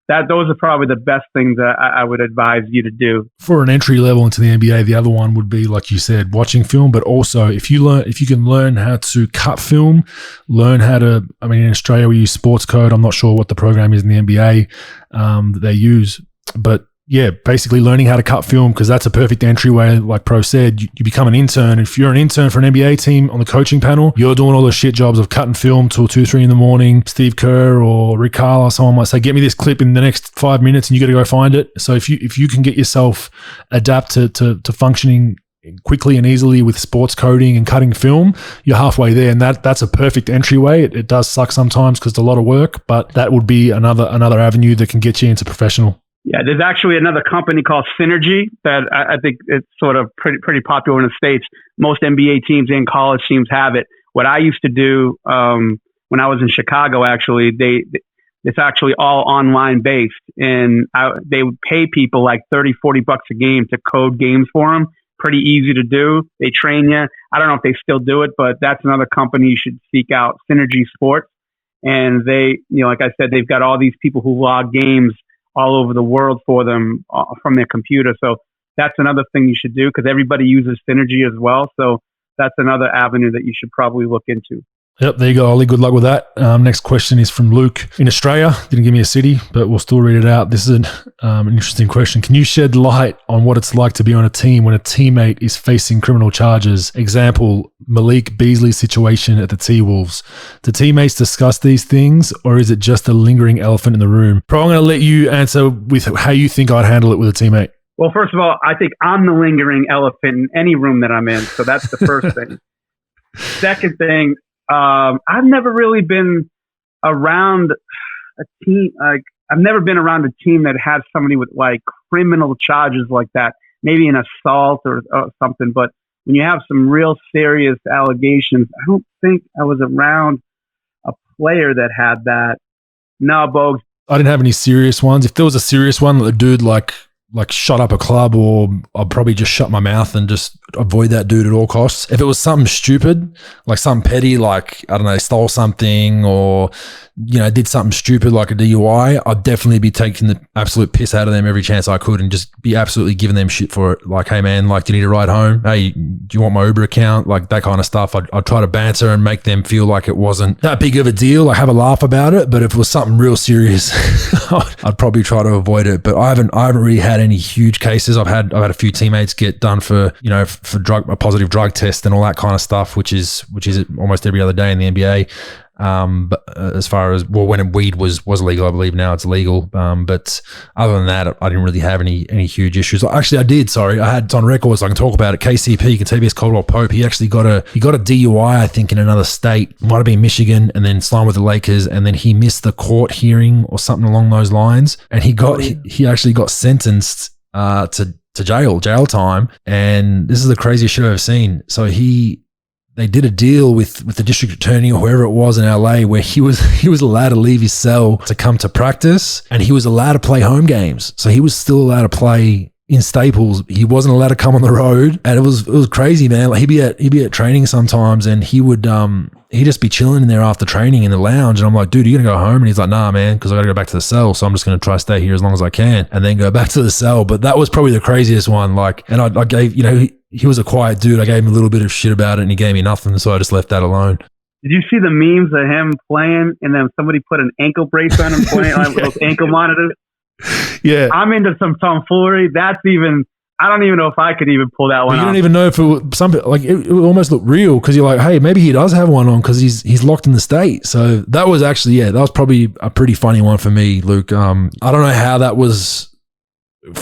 those are probably the best things that I would advise you to do. For an entry level into the NBA, the other one would be, like you said, watching film, but also if you can learn how to cut film, learn how to, I mean, in Australia we use Sports Code. I'm not sure what the program is in the NBA that they use, but yeah, basically learning how to cut film, because that's a perfect entryway. Like Pro said, you become an intern. If you're an intern for an NBA team on the coaching panel, you're doing all the shit jobs of cutting film till 2, 3 in the morning. Steve Kerr or Rick Carlisle, someone might say, get me this clip in the next 5 minutes, and you got to go find it. So if you can get yourself adapt to functioning quickly and easily with sports coding and cutting film, you're halfway there, and that's a perfect entryway. It does suck sometimes because it's a lot of work, but that would be another avenue that can get you into professional. Yeah, there's actually another company called Synergy that I think it's sort of pretty popular in the States. Most NBA teams and college teams have it. What I used to do when I was in Chicago, actually, it's actually all online based, and they would pay people like $30, $40 a game to code games for them. Pretty easy to do. They train you. I don't know if they still do it, but that's another company you should seek out, Synergy Sports. And they, like I said, they've got all these people who log games all over the world for them from their computer. So that's another thing you should do, because everybody uses Synergy as well. So that's another avenue that you should probably look into. Yep, there you go, Ollie. Good luck with that. Next question is from Luke in Australia. Didn't give me a city, but we'll still read it out. This is an interesting question. Can you shed light on what it's like to be on a team when a teammate is facing criminal charges? Example, Malik Beasley's situation at the T-Wolves. Do teammates discuss these things, or is it just a lingering elephant in the room? Pro, I'm going to let you answer with how you think I'd handle it with a teammate. Well, first of all, I think I'm the lingering elephant in any room that I'm in. So that's the first thing. Second thing, I've never really been around a team. I've never been around a team that has somebody with like criminal charges like that, maybe an assault or something. But when you have some real serious allegations, I don't think I was around a player that had that. No, Bogues. I didn't have any serious ones. If there was a serious one, the dude like shut up a club, or I'd probably just shut my mouth and just avoid that dude at all costs. If it was something stupid, like something petty, like, I don't know, stole something or, did something stupid like a DUI, I'd definitely be taking the absolute piss out of them every chance I could and just be absolutely giving them shit for it. Like, hey man, like, do you need a ride home? Hey, do you want my Uber account? Like that kind of stuff. I'd try to banter and make them feel like it wasn't that big of a deal. Like, have a laugh about it. But if it was something real serious, I'd probably try to avoid it. But I haven't really had any huge cases. I've had a few teammates get done for a positive drug test and all that kind of stuff, which is almost every other day in the NBA. But as far as, well, when weed was legal, I believe now it's legal. But other than that, I didn't really have any huge issues. Actually, I did. Sorry, I had it on record, so I can talk about it. KCP, Kentavious Caldwell-Pope. He actually got a DUI, I think, in another state. Might have been Michigan, and then signed with the Lakers, and then he missed the court hearing or something along those lines, and he actually got sentenced to jail time. And this is the craziest shit I've ever seen. So they did a deal with the district attorney or whoever it was in LA, where he was allowed to leave his cell to come to practice, and he was allowed to play home games. So he was still allowed to play in Staples. He wasn't allowed to come on the road, and it was crazy, man. Like, he'd be at training sometimes, and he'd just be chilling in there after training in the lounge, and I'm like, dude, are you gonna go home? And he's like, nah, man, because I gotta go back to the cell, so I'm just gonna try to stay here as long as I can and then go back to the cell. But that was probably the craziest one. Like, and I gave, he was a quiet dude. I gave him a little bit of shit about it, and he gave me nothing, so I just left that alone. Did you see the memes of him playing, and then somebody put an ankle brace on him playing like with those ankle monitors? Yeah, I'm into some tomfoolery. I don't even know if I could even pull that one off. You don't even know if it was something like it almost looked real, because you're like, hey, maybe he does have one on because he's locked in the state. So that was actually, that was probably a pretty funny one for me, Luke. I don't know how that was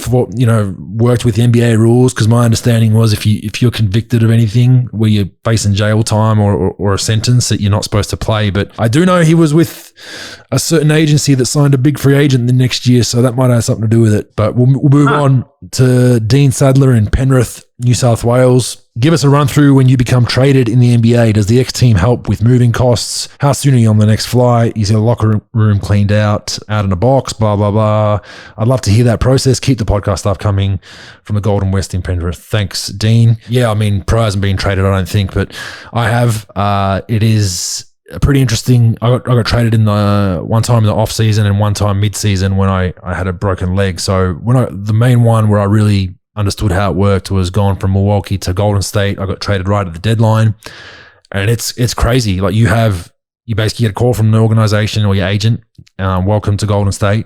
worked with the NBA rules, because my understanding was if you're convicted of anything where you're facing jail time or a sentence, that you're not supposed to play. But I do know he was with a certain agency that signed a big free agent the next year, so that might have something to do with it. But we'll move on. to Dean Sadler in Penrith, New South Wales. Give us a run through when you become traded in the NBA. Does the X team help with moving costs? How soon are you on the next flight? Is your locker room cleaned out in a box? Blah, blah, blah. I'd love to hear that process. Keep the podcast stuff coming from the Golden West in Penrith. Thanks, Dean. Yeah, I mean, Pro hasn't been traded, I don't think, but I have. It is pretty interesting. I got traded in the one time in the off season and one time mid season when I had a broken leg. So the main one where I really understood how it worked was going from Milwaukee to Golden State. I got traded right at the deadline, and it's crazy. Like you basically get a call from the organization or your agent. Welcome to Golden State.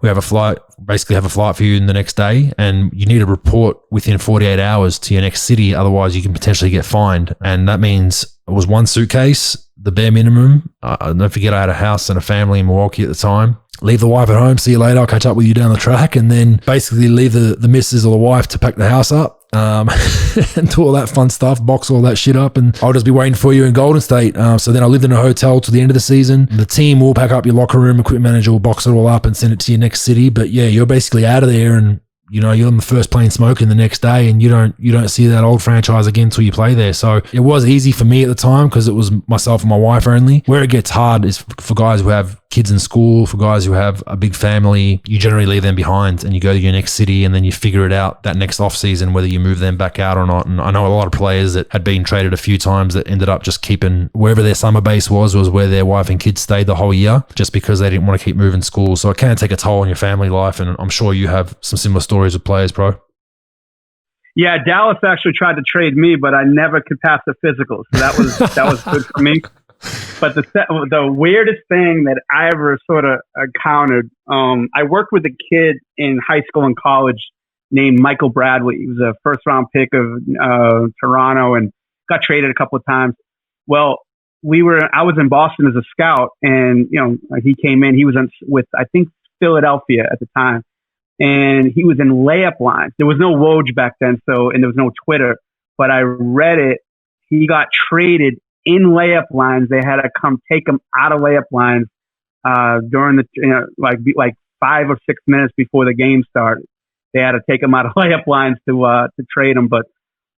We have a flight for you in the next day, and you need to report within 48 hours to your next city. Otherwise, you can potentially get fined. And that means it was one suitcase, the bare minimum. Don't forget I had a house and a family in Milwaukee at the time. Leave the wife at home. See you later. I'll catch up with you down the track. And then basically leave the missus or the wife to pack the house up and do all that fun stuff, box all that shit up. And I'll just be waiting for you in Golden State. So then I lived in a hotel till the end of the season. The team will pack up your locker room. Equipment manager will box it all up and send it to your next city. But yeah, you're basically out of there, and you're on the first plane smoking the next day, and you don't see that old franchise again until you play there. So it was easy for me at the time because it was myself and my wife only. Where it gets hard is for guys who have kids in school, for guys who have a big family. You generally leave them behind and you go to your next city, and then you figure it out that next off season whether you move them back out or not. And I know a lot of players that had been traded a few times that ended up just keeping wherever their summer base was where their wife and kids stayed the whole year, just because they didn't want to keep moving schools. So it can take a toll on your family life, and I'm sure you have some similar stories with players, bro. Yeah, Dallas actually tried to trade me, but I never could pass the physical, so that was good for me. But the weirdest thing that I ever sort of encountered, I worked with a kid in high school and college named Michael Bradley. He was a first-round pick of Toronto and got traded a couple of times. Well, I was in Boston as a scout, and he came in. He was with I think Philadelphia at the time, and he was in layup lines. There was no Woj back then, and there was no Twitter. But I read it. He got traded in layup lines. They had to come take him out of layup lines during the like 5 or 6 minutes before the game started. They had to take him out of layup lines to trade him. But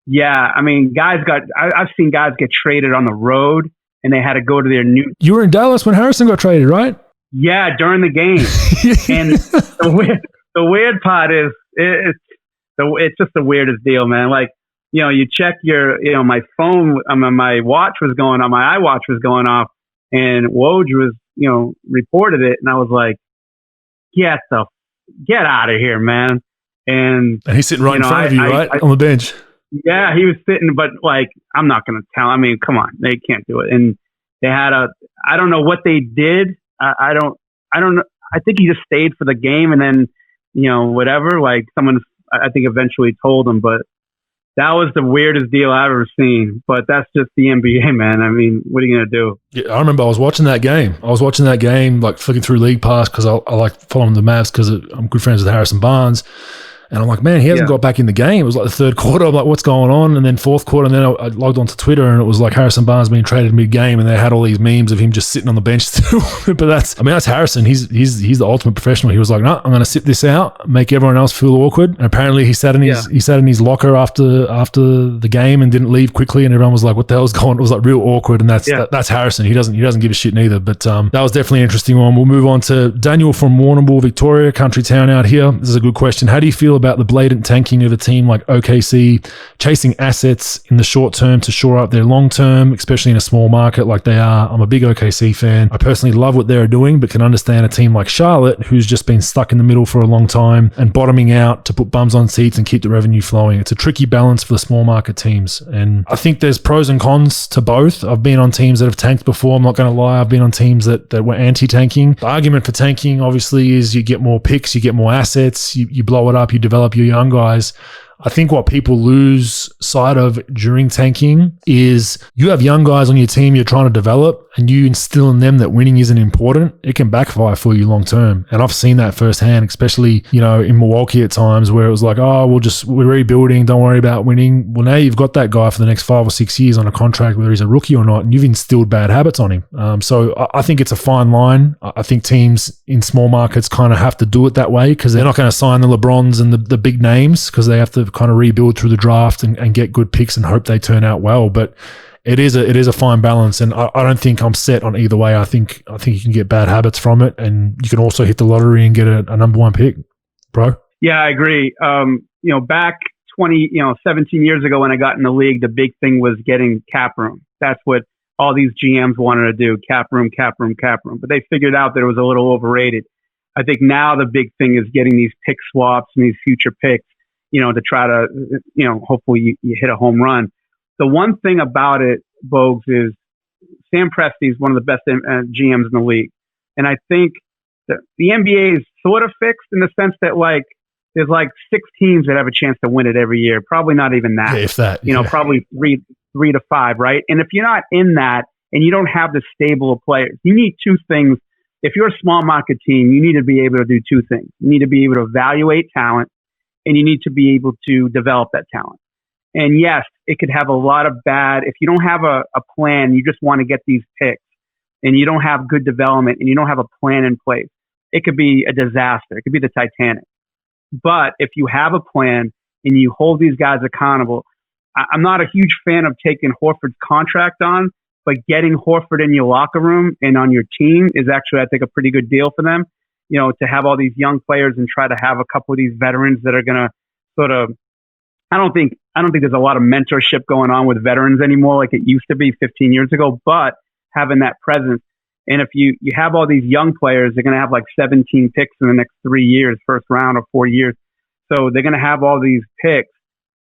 yeah, I mean, I've seen guys get traded on the road, and they had to go to their new. You were in Dallas when Harrison got traded, right? Yeah, during the game. And the weird part is it's just the weirdest deal, man. Like, you check my phone, my watch was going on, my iWatch was going off, and Woj was, reported it, and I was like, get out of here, man. And he's sitting right in front of you, right? On the bench. Yeah, he was sitting, but like, I'm not going to tell. I mean, come on, they can't do it. And they had I don't know what they did. I don't know. I think he just stayed for the game, and then, whatever, like someone, I think eventually told him, but that was the weirdest deal I've ever seen. But that's just the NBA, man. I mean, what are you going to do? Yeah, I remember I was watching that game. Like flicking through League Pass because I like following the Mavs because I'm good friends with Harrison Barnes. And I'm like, man, he hasn't got back in the game. It was like the third quarter. I'm like, what's going on? And then fourth quarter, and then I logged onto Twitter, and it was like Harrison Barnes being traded mid-game, and they had all these memes of him just sitting on the bench still. But that's Harrison. He's the ultimate professional. He was like, no, I'm going to sit this out, make everyone else feel awkward. And apparently he sat in his locker after the game and didn't leave quickly, and everyone was like, what the hell's going on? It was like real awkward, and that's Harrison. He doesn't give a shit neither. But that was definitely an interesting one. We'll move on to Daniel from Warrnambool, Victoria, country town out here. This is a good question. How do you feel about the blatant tanking of a team like OKC, chasing assets in the short term to shore up their long term, especially in a small market like they are? I'm a big OKC fan. I personally love what they're doing, but can understand a team like Charlotte, who's just been stuck in the middle for a long time and bottoming out to put bums on seats and keep the revenue flowing. It's a tricky balance for the small market teams. And I think there's pros and cons to both. I've been on teams that have tanked before. I'm not going to lie. I've been on teams that were anti-tanking. The argument for tanking, obviously, is you get more picks, you get more assets, you blow it up, you develop your young guys. I think what people lose sight of during tanking is you have young guys on your team you're trying to develop, and you instill in them that winning isn't important. It can backfire for you long term. And I've seen that firsthand, especially, in Milwaukee at times where it was like, oh, we're rebuilding, don't worry about winning. Well, now you've got that guy for the next 5 or 6 years on a contract, whether he's a rookie or not, and you've instilled bad habits on him. So I think it's a fine line. I think teams in small markets kind of have to do it that way because they're not going to sign the LeBrons and the big names because they have to kind of rebuild through the draft and get good picks and hope they turn out well. But it is a fine balance, and I don't think I'm set on either way. I think you can get bad habits from it, and you can also hit the lottery and get a number one pick, bro. Yeah, I agree. Back 17 years ago when I got in the league, the big thing was getting cap room. That's what all these GMs wanted to do: cap room. But they figured out that it was a little overrated. I think now the big thing is getting these pick swaps and these future picks, to try to, hopefully you hit a home run. The one thing about it, Bogues, is Sam Presti is one of the best GMs in the league. And I think that the NBA is sort of fixed in the sense that, there's 6 teams that have a chance to win it every year. Probably not even that. Yeah, if that. Probably three to 5, right? And if you're not in that and you don't have the stable of players, you need 2 things. If you're a small market team, you need to be able to do 2 things. You need to be able to evaluate talent, and you need to be able to develop that talent. And yes, it could have a lot of bad. If you don't have a plan, you just want to get these picks, and you don't have good development, and you don't have a plan in place, it could be a disaster. It could be the Titanic. But if you have a plan and you hold these guys accountable, I'm not a huge fan of taking Horford's contract on, but getting Horford in your locker room and on your team is actually, I think, a pretty good deal for them. To have all these young players and try to have a couple of these veterans that are going to sort of, I don't think there's a lot of mentorship going on with veterans anymore like it used to be 15 years ago, but having that presence. And if you have all these young players, they're going to have 17 picks in the next 3 years, first round or 4 years. So they're going to have all these picks.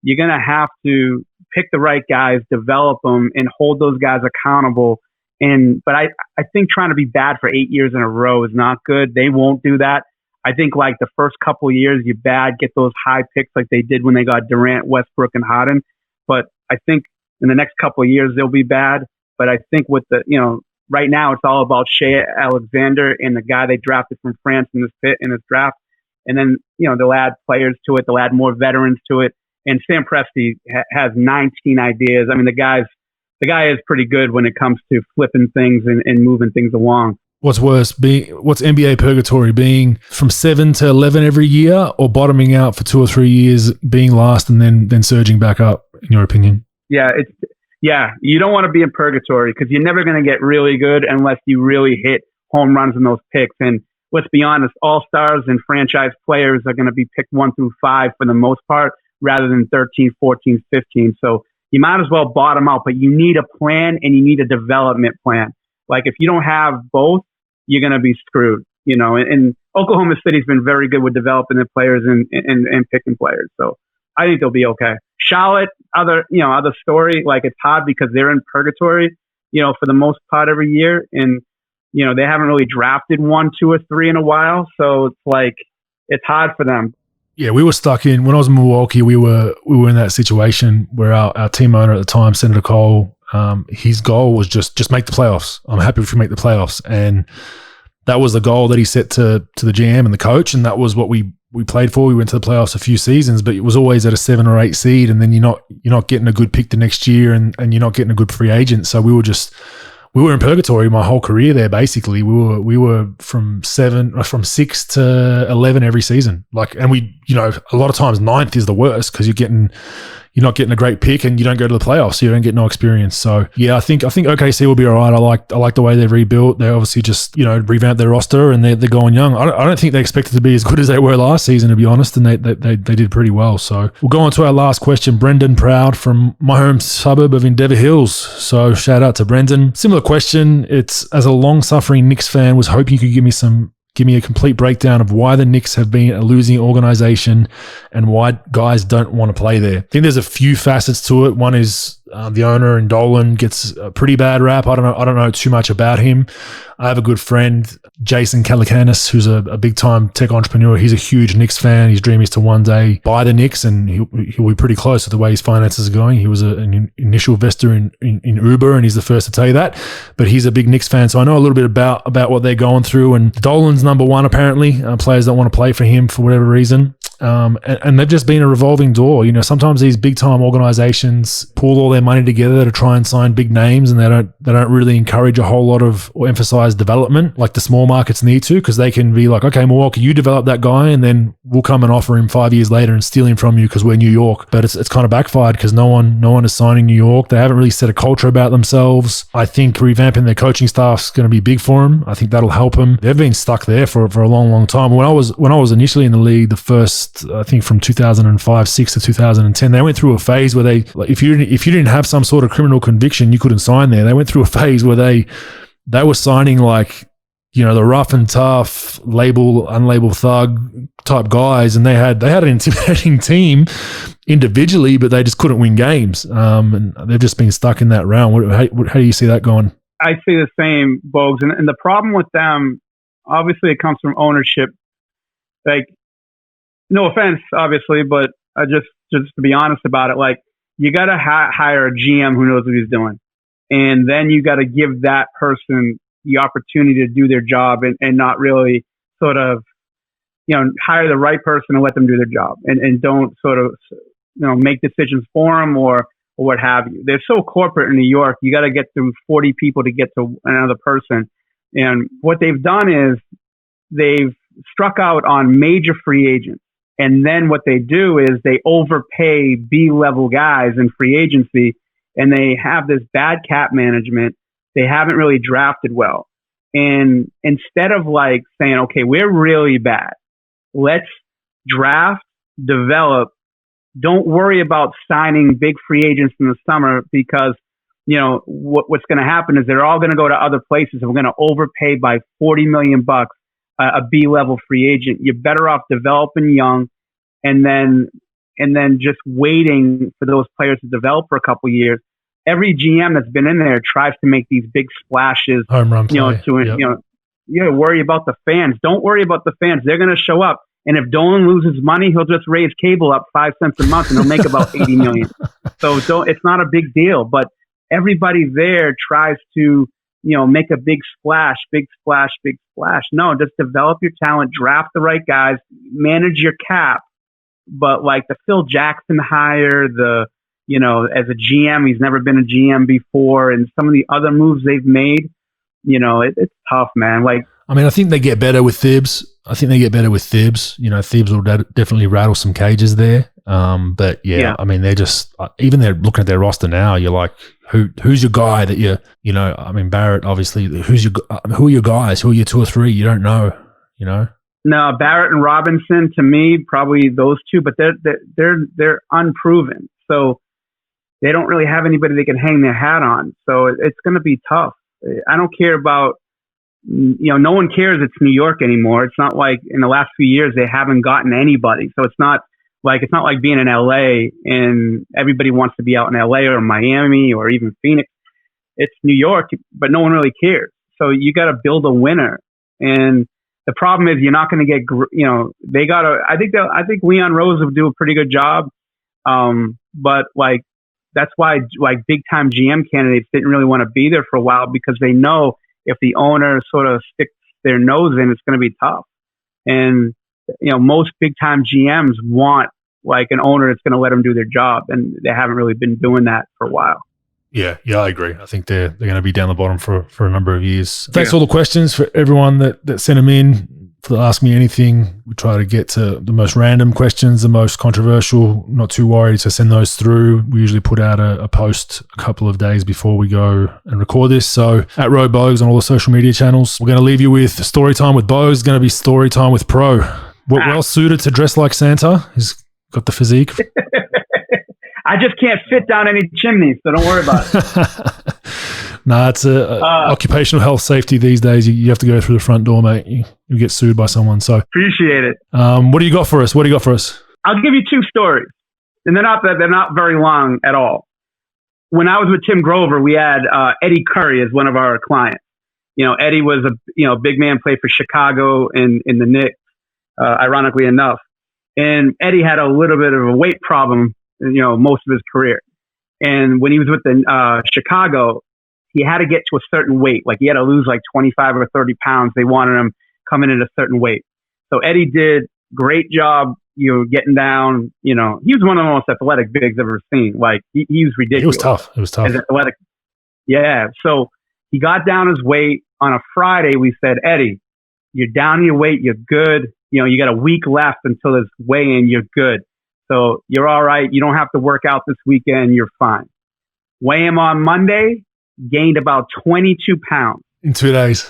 You're going to have to pick the right guys, develop them, and hold those guys accountable. But I think trying to be bad for 8 years in a row is not good. They won't do that. I think the first couple of years, you're bad, get those high picks like they did when they got Durant, Westbrook, and Harden. But I think in the next couple of years, they'll be bad. But I think with right now, it's all about Shea Alexander and the guy they drafted from France in this draft. And then, they'll add players to it. They'll add more veterans to it. And Sam Presti has 19 ideas. I mean, the guy is pretty good when it comes to flipping things and moving things along. What's worse, what's NBA purgatory, being from 7 to 11 every year, or bottoming out for 2 or 3 years, being last and then surging back up, in your opinion? Yeah, you don't want to be in purgatory because you're never going to get really good unless you really hit home runs in those picks. And let's be honest, all-stars and franchise players are going to be picked 1 through 5 for the most part, rather than 13, 14, 15. So you might as well bottom out, but you need a plan and you need a development plan. If you don't have both, you're going to be screwed, and Oklahoma City's been very good with developing the players and picking players. So I think they'll be okay. Charlotte, other story, it's hard because they're in purgatory, for the most part every year. And, they haven't really drafted 1, 2, or 3 in a while. So it's hard for them. Yeah, we were stuck in, when I was in Milwaukee, we were in that situation where our team owner at the time, Senator Cole, his goal was just make the playoffs. I'm happy if we make the playoffs. And that was the goal that he set to the GM and the coach. And that was what we played for. We went to the playoffs a few seasons, but it was always at a 7 or 8 seed. And then you're not getting a good pick the next year and you're not getting a good free agent. So we were in purgatory my whole career there. Basically, we were from 6 to 11 every season. And we, a lot of times 9th is the worst because you're not getting a great pick and you don't go to the playoffs, so you don't get no experience. So yeah, I think OKC will be all right. I like the way they've rebuilt. They obviously just revamped their roster and they're going young. I don't think they expected to be as good as they were last season, to be honest, and they did pretty well. So we'll go on to our last question. Brendan Proud from my home suburb of Endeavour Hills. So shout out to Brendan. Similar question. It's, as a long-suffering Knicks fan, was hoping you could give me a complete breakdown of why the Knicks have been a losing organization and why guys don't want to play there. I think there's a few facets to it. One is the owner, and Dolan gets a pretty bad rap. I don't know too much about him. I have a good friend, Jason Calacanis, who's a big-time tech entrepreneur. He's a huge Knicks fan. His dream is to one day buy the Knicks, and he'll be pretty close to the way his finances are going. He was an initial investor in Uber, and he's the first to tell you that. But he's a big Knicks fan, so I know a little bit about what they're going through. And Dolan's number one, apparently. Players don't want to play for him for whatever reason. And they've just been a revolving door. Sometimes these big time organizations pull all their money together to try and sign big names, and they don't really encourage a whole lot of or emphasize development like the small markets need to, because they can be like, okay, Milwaukee, you develop that guy, and then we'll come and offer him 5 years later and steal him from you because we're New York. But it's kind of backfired because no one is signing New York. They haven't really set a culture about themselves. I think revamping their coaching staff is going to be big for them. I think that'll help them. They've been stuck there for a long time. When I was initially in the league, the first, I think from 2005-6 to 2010, they went through a phase where they, like, if you didn't have some sort of criminal conviction, you couldn't sign there. They went through a phase where they were signing like, the rough and tough, unlabeled thug type guys, and they had an intimidating team individually, but they just couldn't win games. And they've just been stuck in that round. How do you see that going? I see the same, Bogues, and the problem with them, obviously, it comes from ownership. Like, no offense, obviously, but just to be honest about it, like, you got to hire a GM who knows what he's doing, and then you got to give that person the opportunity to do their job and not really sort of, hire the right person and let them do their job, and don't sort of, make decisions for them or what have you. They're so corporate in New York. You got to get through 40 people to get to another person. And what they've done is they've struck out on major free agents. And then what they do is they overpay B-level guys in free agency, and they have this bad cap management. They haven't really drafted well. And instead of like saying, okay, we're really bad, let's draft, develop, don't worry about signing big free agents in the summer, because, what's going to happen is they're all going to go to other places, and we're going to overpay by $40 million a B-level free agent. You're better off developing young and then just waiting for those players to develop for a couple of years. Every GM that's been in there tries to make these big splashes, home run play. Worry about the fans. Don't worry about the fans. They're going to show up. And if Dolan loses money, he'll just raise cable up 5 cents a month, and he'll make about $80 million. So it's not a big deal. But everybody there tries to, make a big splash. No, just develop your talent, draft the right guys, manage your cap. But like the Phil Jackson hire, as a GM, he's never been a GM before, and some of the other moves they've made, it's tough, man. Like, I mean, I think they get better with Thibs. Thibs will definitely rattle some cages there. But yeah, I mean, they're just, even they're looking at their roster now, you're like, who's your guy that I mean, Barrett, obviously, who are your guys? Who are your 2 or 3? You don't know, No, Barrett and Robinson, to me, probably those two, but they're unproven. So they don't really have anybody they can hang their hat on. So it's going to be tough. I don't care about, no one cares it's New York anymore. It's not like in the last few years they haven't gotten anybody. So it's not like being in LA and everybody wants to be out in LA or Miami or even Phoenix. It's New York, but no one really cares. So you got to build a winner. And the problem is you're not going to get, they got to, I think Leon Rose will do a pretty good job. But like, that's why like big time GM candidates didn't really want to be there for a while, because they know if the owner sort of sticks their nose in, it's going to be tough. And, most big time GMs want like an owner that's going to let them do their job. And they haven't really been doing that for a while. Yeah, I agree. I think they're going to be down the bottom for a number of years. Thanks for all the questions for everyone that sent them in. For Ask Me Anything, we try to get to the most random questions, the most controversial. Not too worried to send those through. We usually put out a post a couple of days before we go and record this. So at Road Bogues on all the social media channels. We're going to leave you with story time with Bogues. It's going to be story time with Pro. Well suited to dress like Santa. He's got the physique. I just can't fit down any chimneys, so don't worry about it. Nah, it's occupational health safety these days. You have to go through the front door, mate. You get sued by someone. So appreciate it. What do you got for us? I'll give you 2 stories, and they're not very long at all. when I was with Tim Grover, we had Eddie Curry as one of our clients. Eddie was a big man, played for Chicago and in the Knicks, ironically enough. And Eddie had a little bit of a weight problem, most of his career. And when he was with the Chicago, he had to get to a certain weight. Like he had to lose like 25 or 30 pounds. They wanted him coming in at a certain weight. So Eddie did great job, getting down. He was one of the most athletic bigs I've ever seen. Like he was ridiculous. It was tough. As athletic. Yeah. So he got down his weight. On a Friday, we said, Eddie, you're down your weight. You're good. You got a week left until this weigh-in. You're good. So you're all right. You don't have to work out this weekend. You're fine. Weigh him on Monday, gained about 22 pounds. In 2 days.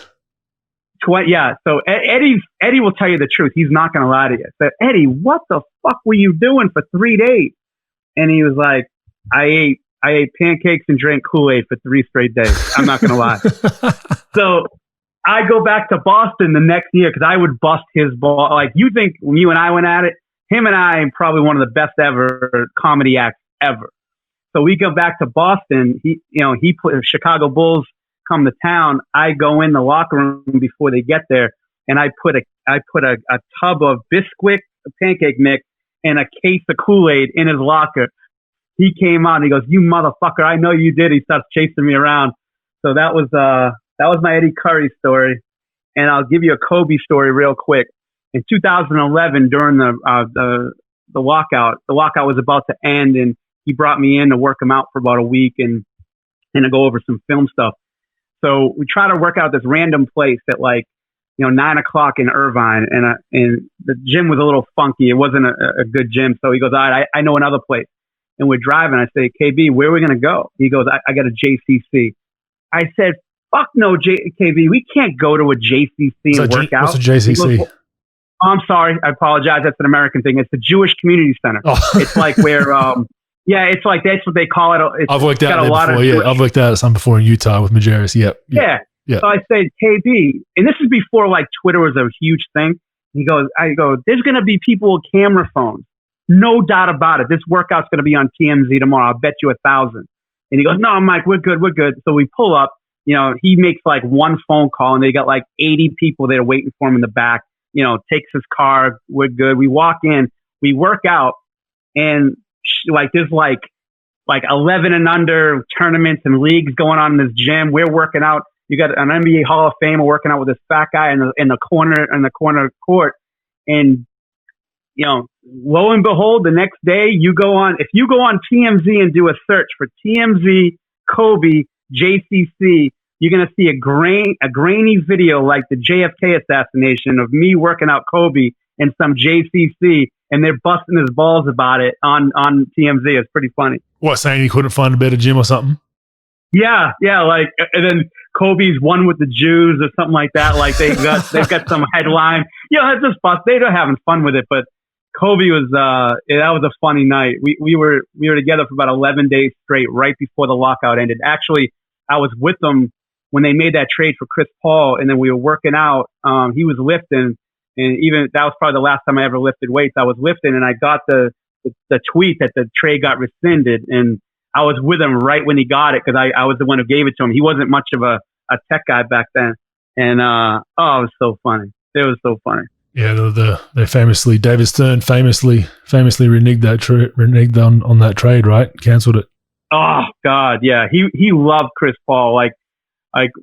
Yeah. So Eddie will tell you the truth. He's not going to lie to you. I said, Eddie, what the fuck were you doing for 3 days? And he was like, I ate pancakes and drank Kool-Aid for 3 straight days. I'm not going to lie. So I go back to Boston the next year because I would bust his ball. Like you think when you and I went at it, him and I are probably one of the best ever comedy acts ever. So we go back to Boston. He put Chicago Bulls come to town. I go in the locker room before they get there, and I put a tub of Bisquick pancake mix and a case of Kool-Aid in his locker. He came out and he goes, "You motherfucker! I know you did." He starts chasing me around. So that was my Eddie Curry story, and I'll give you a Kobe story real quick. In 2011, during the lockout, the lockout was about to end, and he brought me in to work him out for about a week and to go over some film stuff. So we try to work out this random place at 9:00 in Irvine, and the gym was a little funky. It wasn't a good gym. So he goes, "All right, I know another place." And we're driving. I say, "KB, where are we going to go?" He goes, I got a JCC. I said, "Fuck no, KB. We can't go to a JCC and work out." What's a JCC? Goes, I'm sorry. I apologize. That's an American thing. It's the Jewish Community Center. Oh. It's like where, it's like that's what they call it. I've worked out there before. Yeah, I've worked out some before in Utah with Majerus. Yep. Yeah. So I said, KB, and this is before Twitter was a huge thing. I go, "There's going to be people with camera phones. No doubt about it. This workout's going to be on TMZ tomorrow. I'll bet you 1,000. And he goes, "No, Mike, we're good. We're good." So we pull up. He makes one phone call, and they got 80 people there waiting for him in the back. Takes his car. We're good. We walk in. We work out, and there's 11 and under tournaments and leagues going on in this gym. We're working out. You got an NBA Hall of Famer working out with this fat guy in the corner court, and lo and behold, the next day if you go on TMZ and do a search for TMZ Kobe JCC, you're going to see a grainy video like the JFK assassination of me working out Kobe and some JCC, and they're busting his balls about it on TMZ. It's pretty funny. What, saying he couldn't find a better gym or something? Yeah, and then Kobe's one with the Jews or something like that. They've got some headline. It's just bust. They're having fun with it, but Kobe was that was a funny night. We were together for about 11 days straight, right before the lockout ended. Actually, I was with them when they made that trade for Chris Paul, and then we were working out. He was lifting, and even that was probably the last time I ever lifted weights. I was lifting, and I got the tweet that the trade got rescinded, and I was with him right when he got it because I was the one who gave it to him. He wasn't much of a tech guy back then, and it was so funny. It was so funny. Yeah, they famously, David Stern famously reneged on that trade, right? Cancelled it. Oh God, yeah. He loved Chris Paul. Like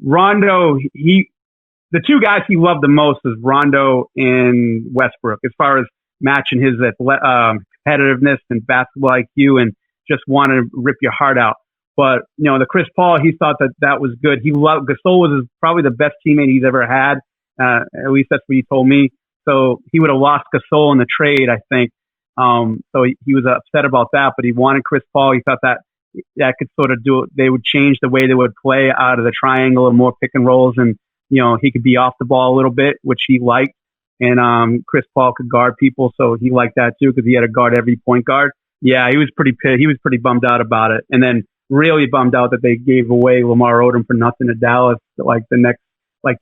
Rondo, the two guys he loved the most was Rondo and Westbrook, as far as matching his competitiveness and basketball IQ and just want to rip your heart out. But the Chris Paul, he thought that was good. He loved Gasol was probably the best teammate he's ever had. At least that's what he told me. So he would have lost Gasol in the trade, I think. So he was upset about that, but he wanted Chris Paul. He thought that could sort of do it. They would change the way they would play out of the triangle and more pick and rolls, and he could be off the ball a little bit, which he liked. And Chris Paul could guard people, so he liked that too because he had to guard every point guard. Yeah, he was pretty pissed. He was pretty bummed out about it, and then really bummed out that they gave away Lamar Odom for nothing to Dallas. The next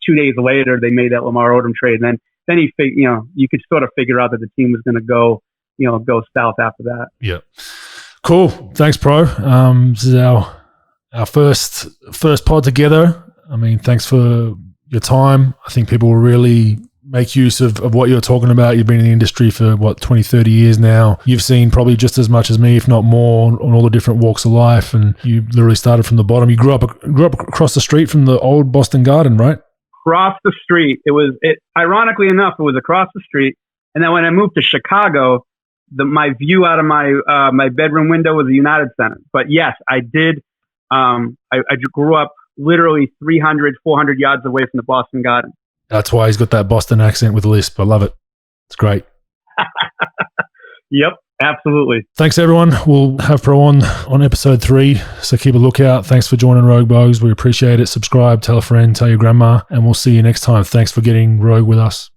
2 days later, they made that Lamar Odom trade, and then he you could sort of figure out that the team was going to go south after that. Yeah. Cool. Thanks, Pro. This is our our first pod together. I mean, thanks for your time. I think people will really make use of what you're talking about. You've been in the industry for 20, 30 years now. You've seen probably just as much as me, if not more, on all the different walks of life. And you literally started from the bottom. You grew up across the street from the old Boston Garden, right? Across the street. Ironically enough, it was across the street. And then when I moved to Chicago, my view out of my bedroom window was the United Center. But yes, I did. I grew up literally 300, 400 yards away from the Boston Garden. That's why he's got that Boston accent with Lisp. I love it. It's great. Yep, absolutely. Thanks, everyone. We'll have Pro on episode 3, so keep a lookout. Thanks for joining Rogue Bogues. We appreciate it. Subscribe, tell a friend, tell your grandma, and we'll see you next time. Thanks for getting Rogue with us.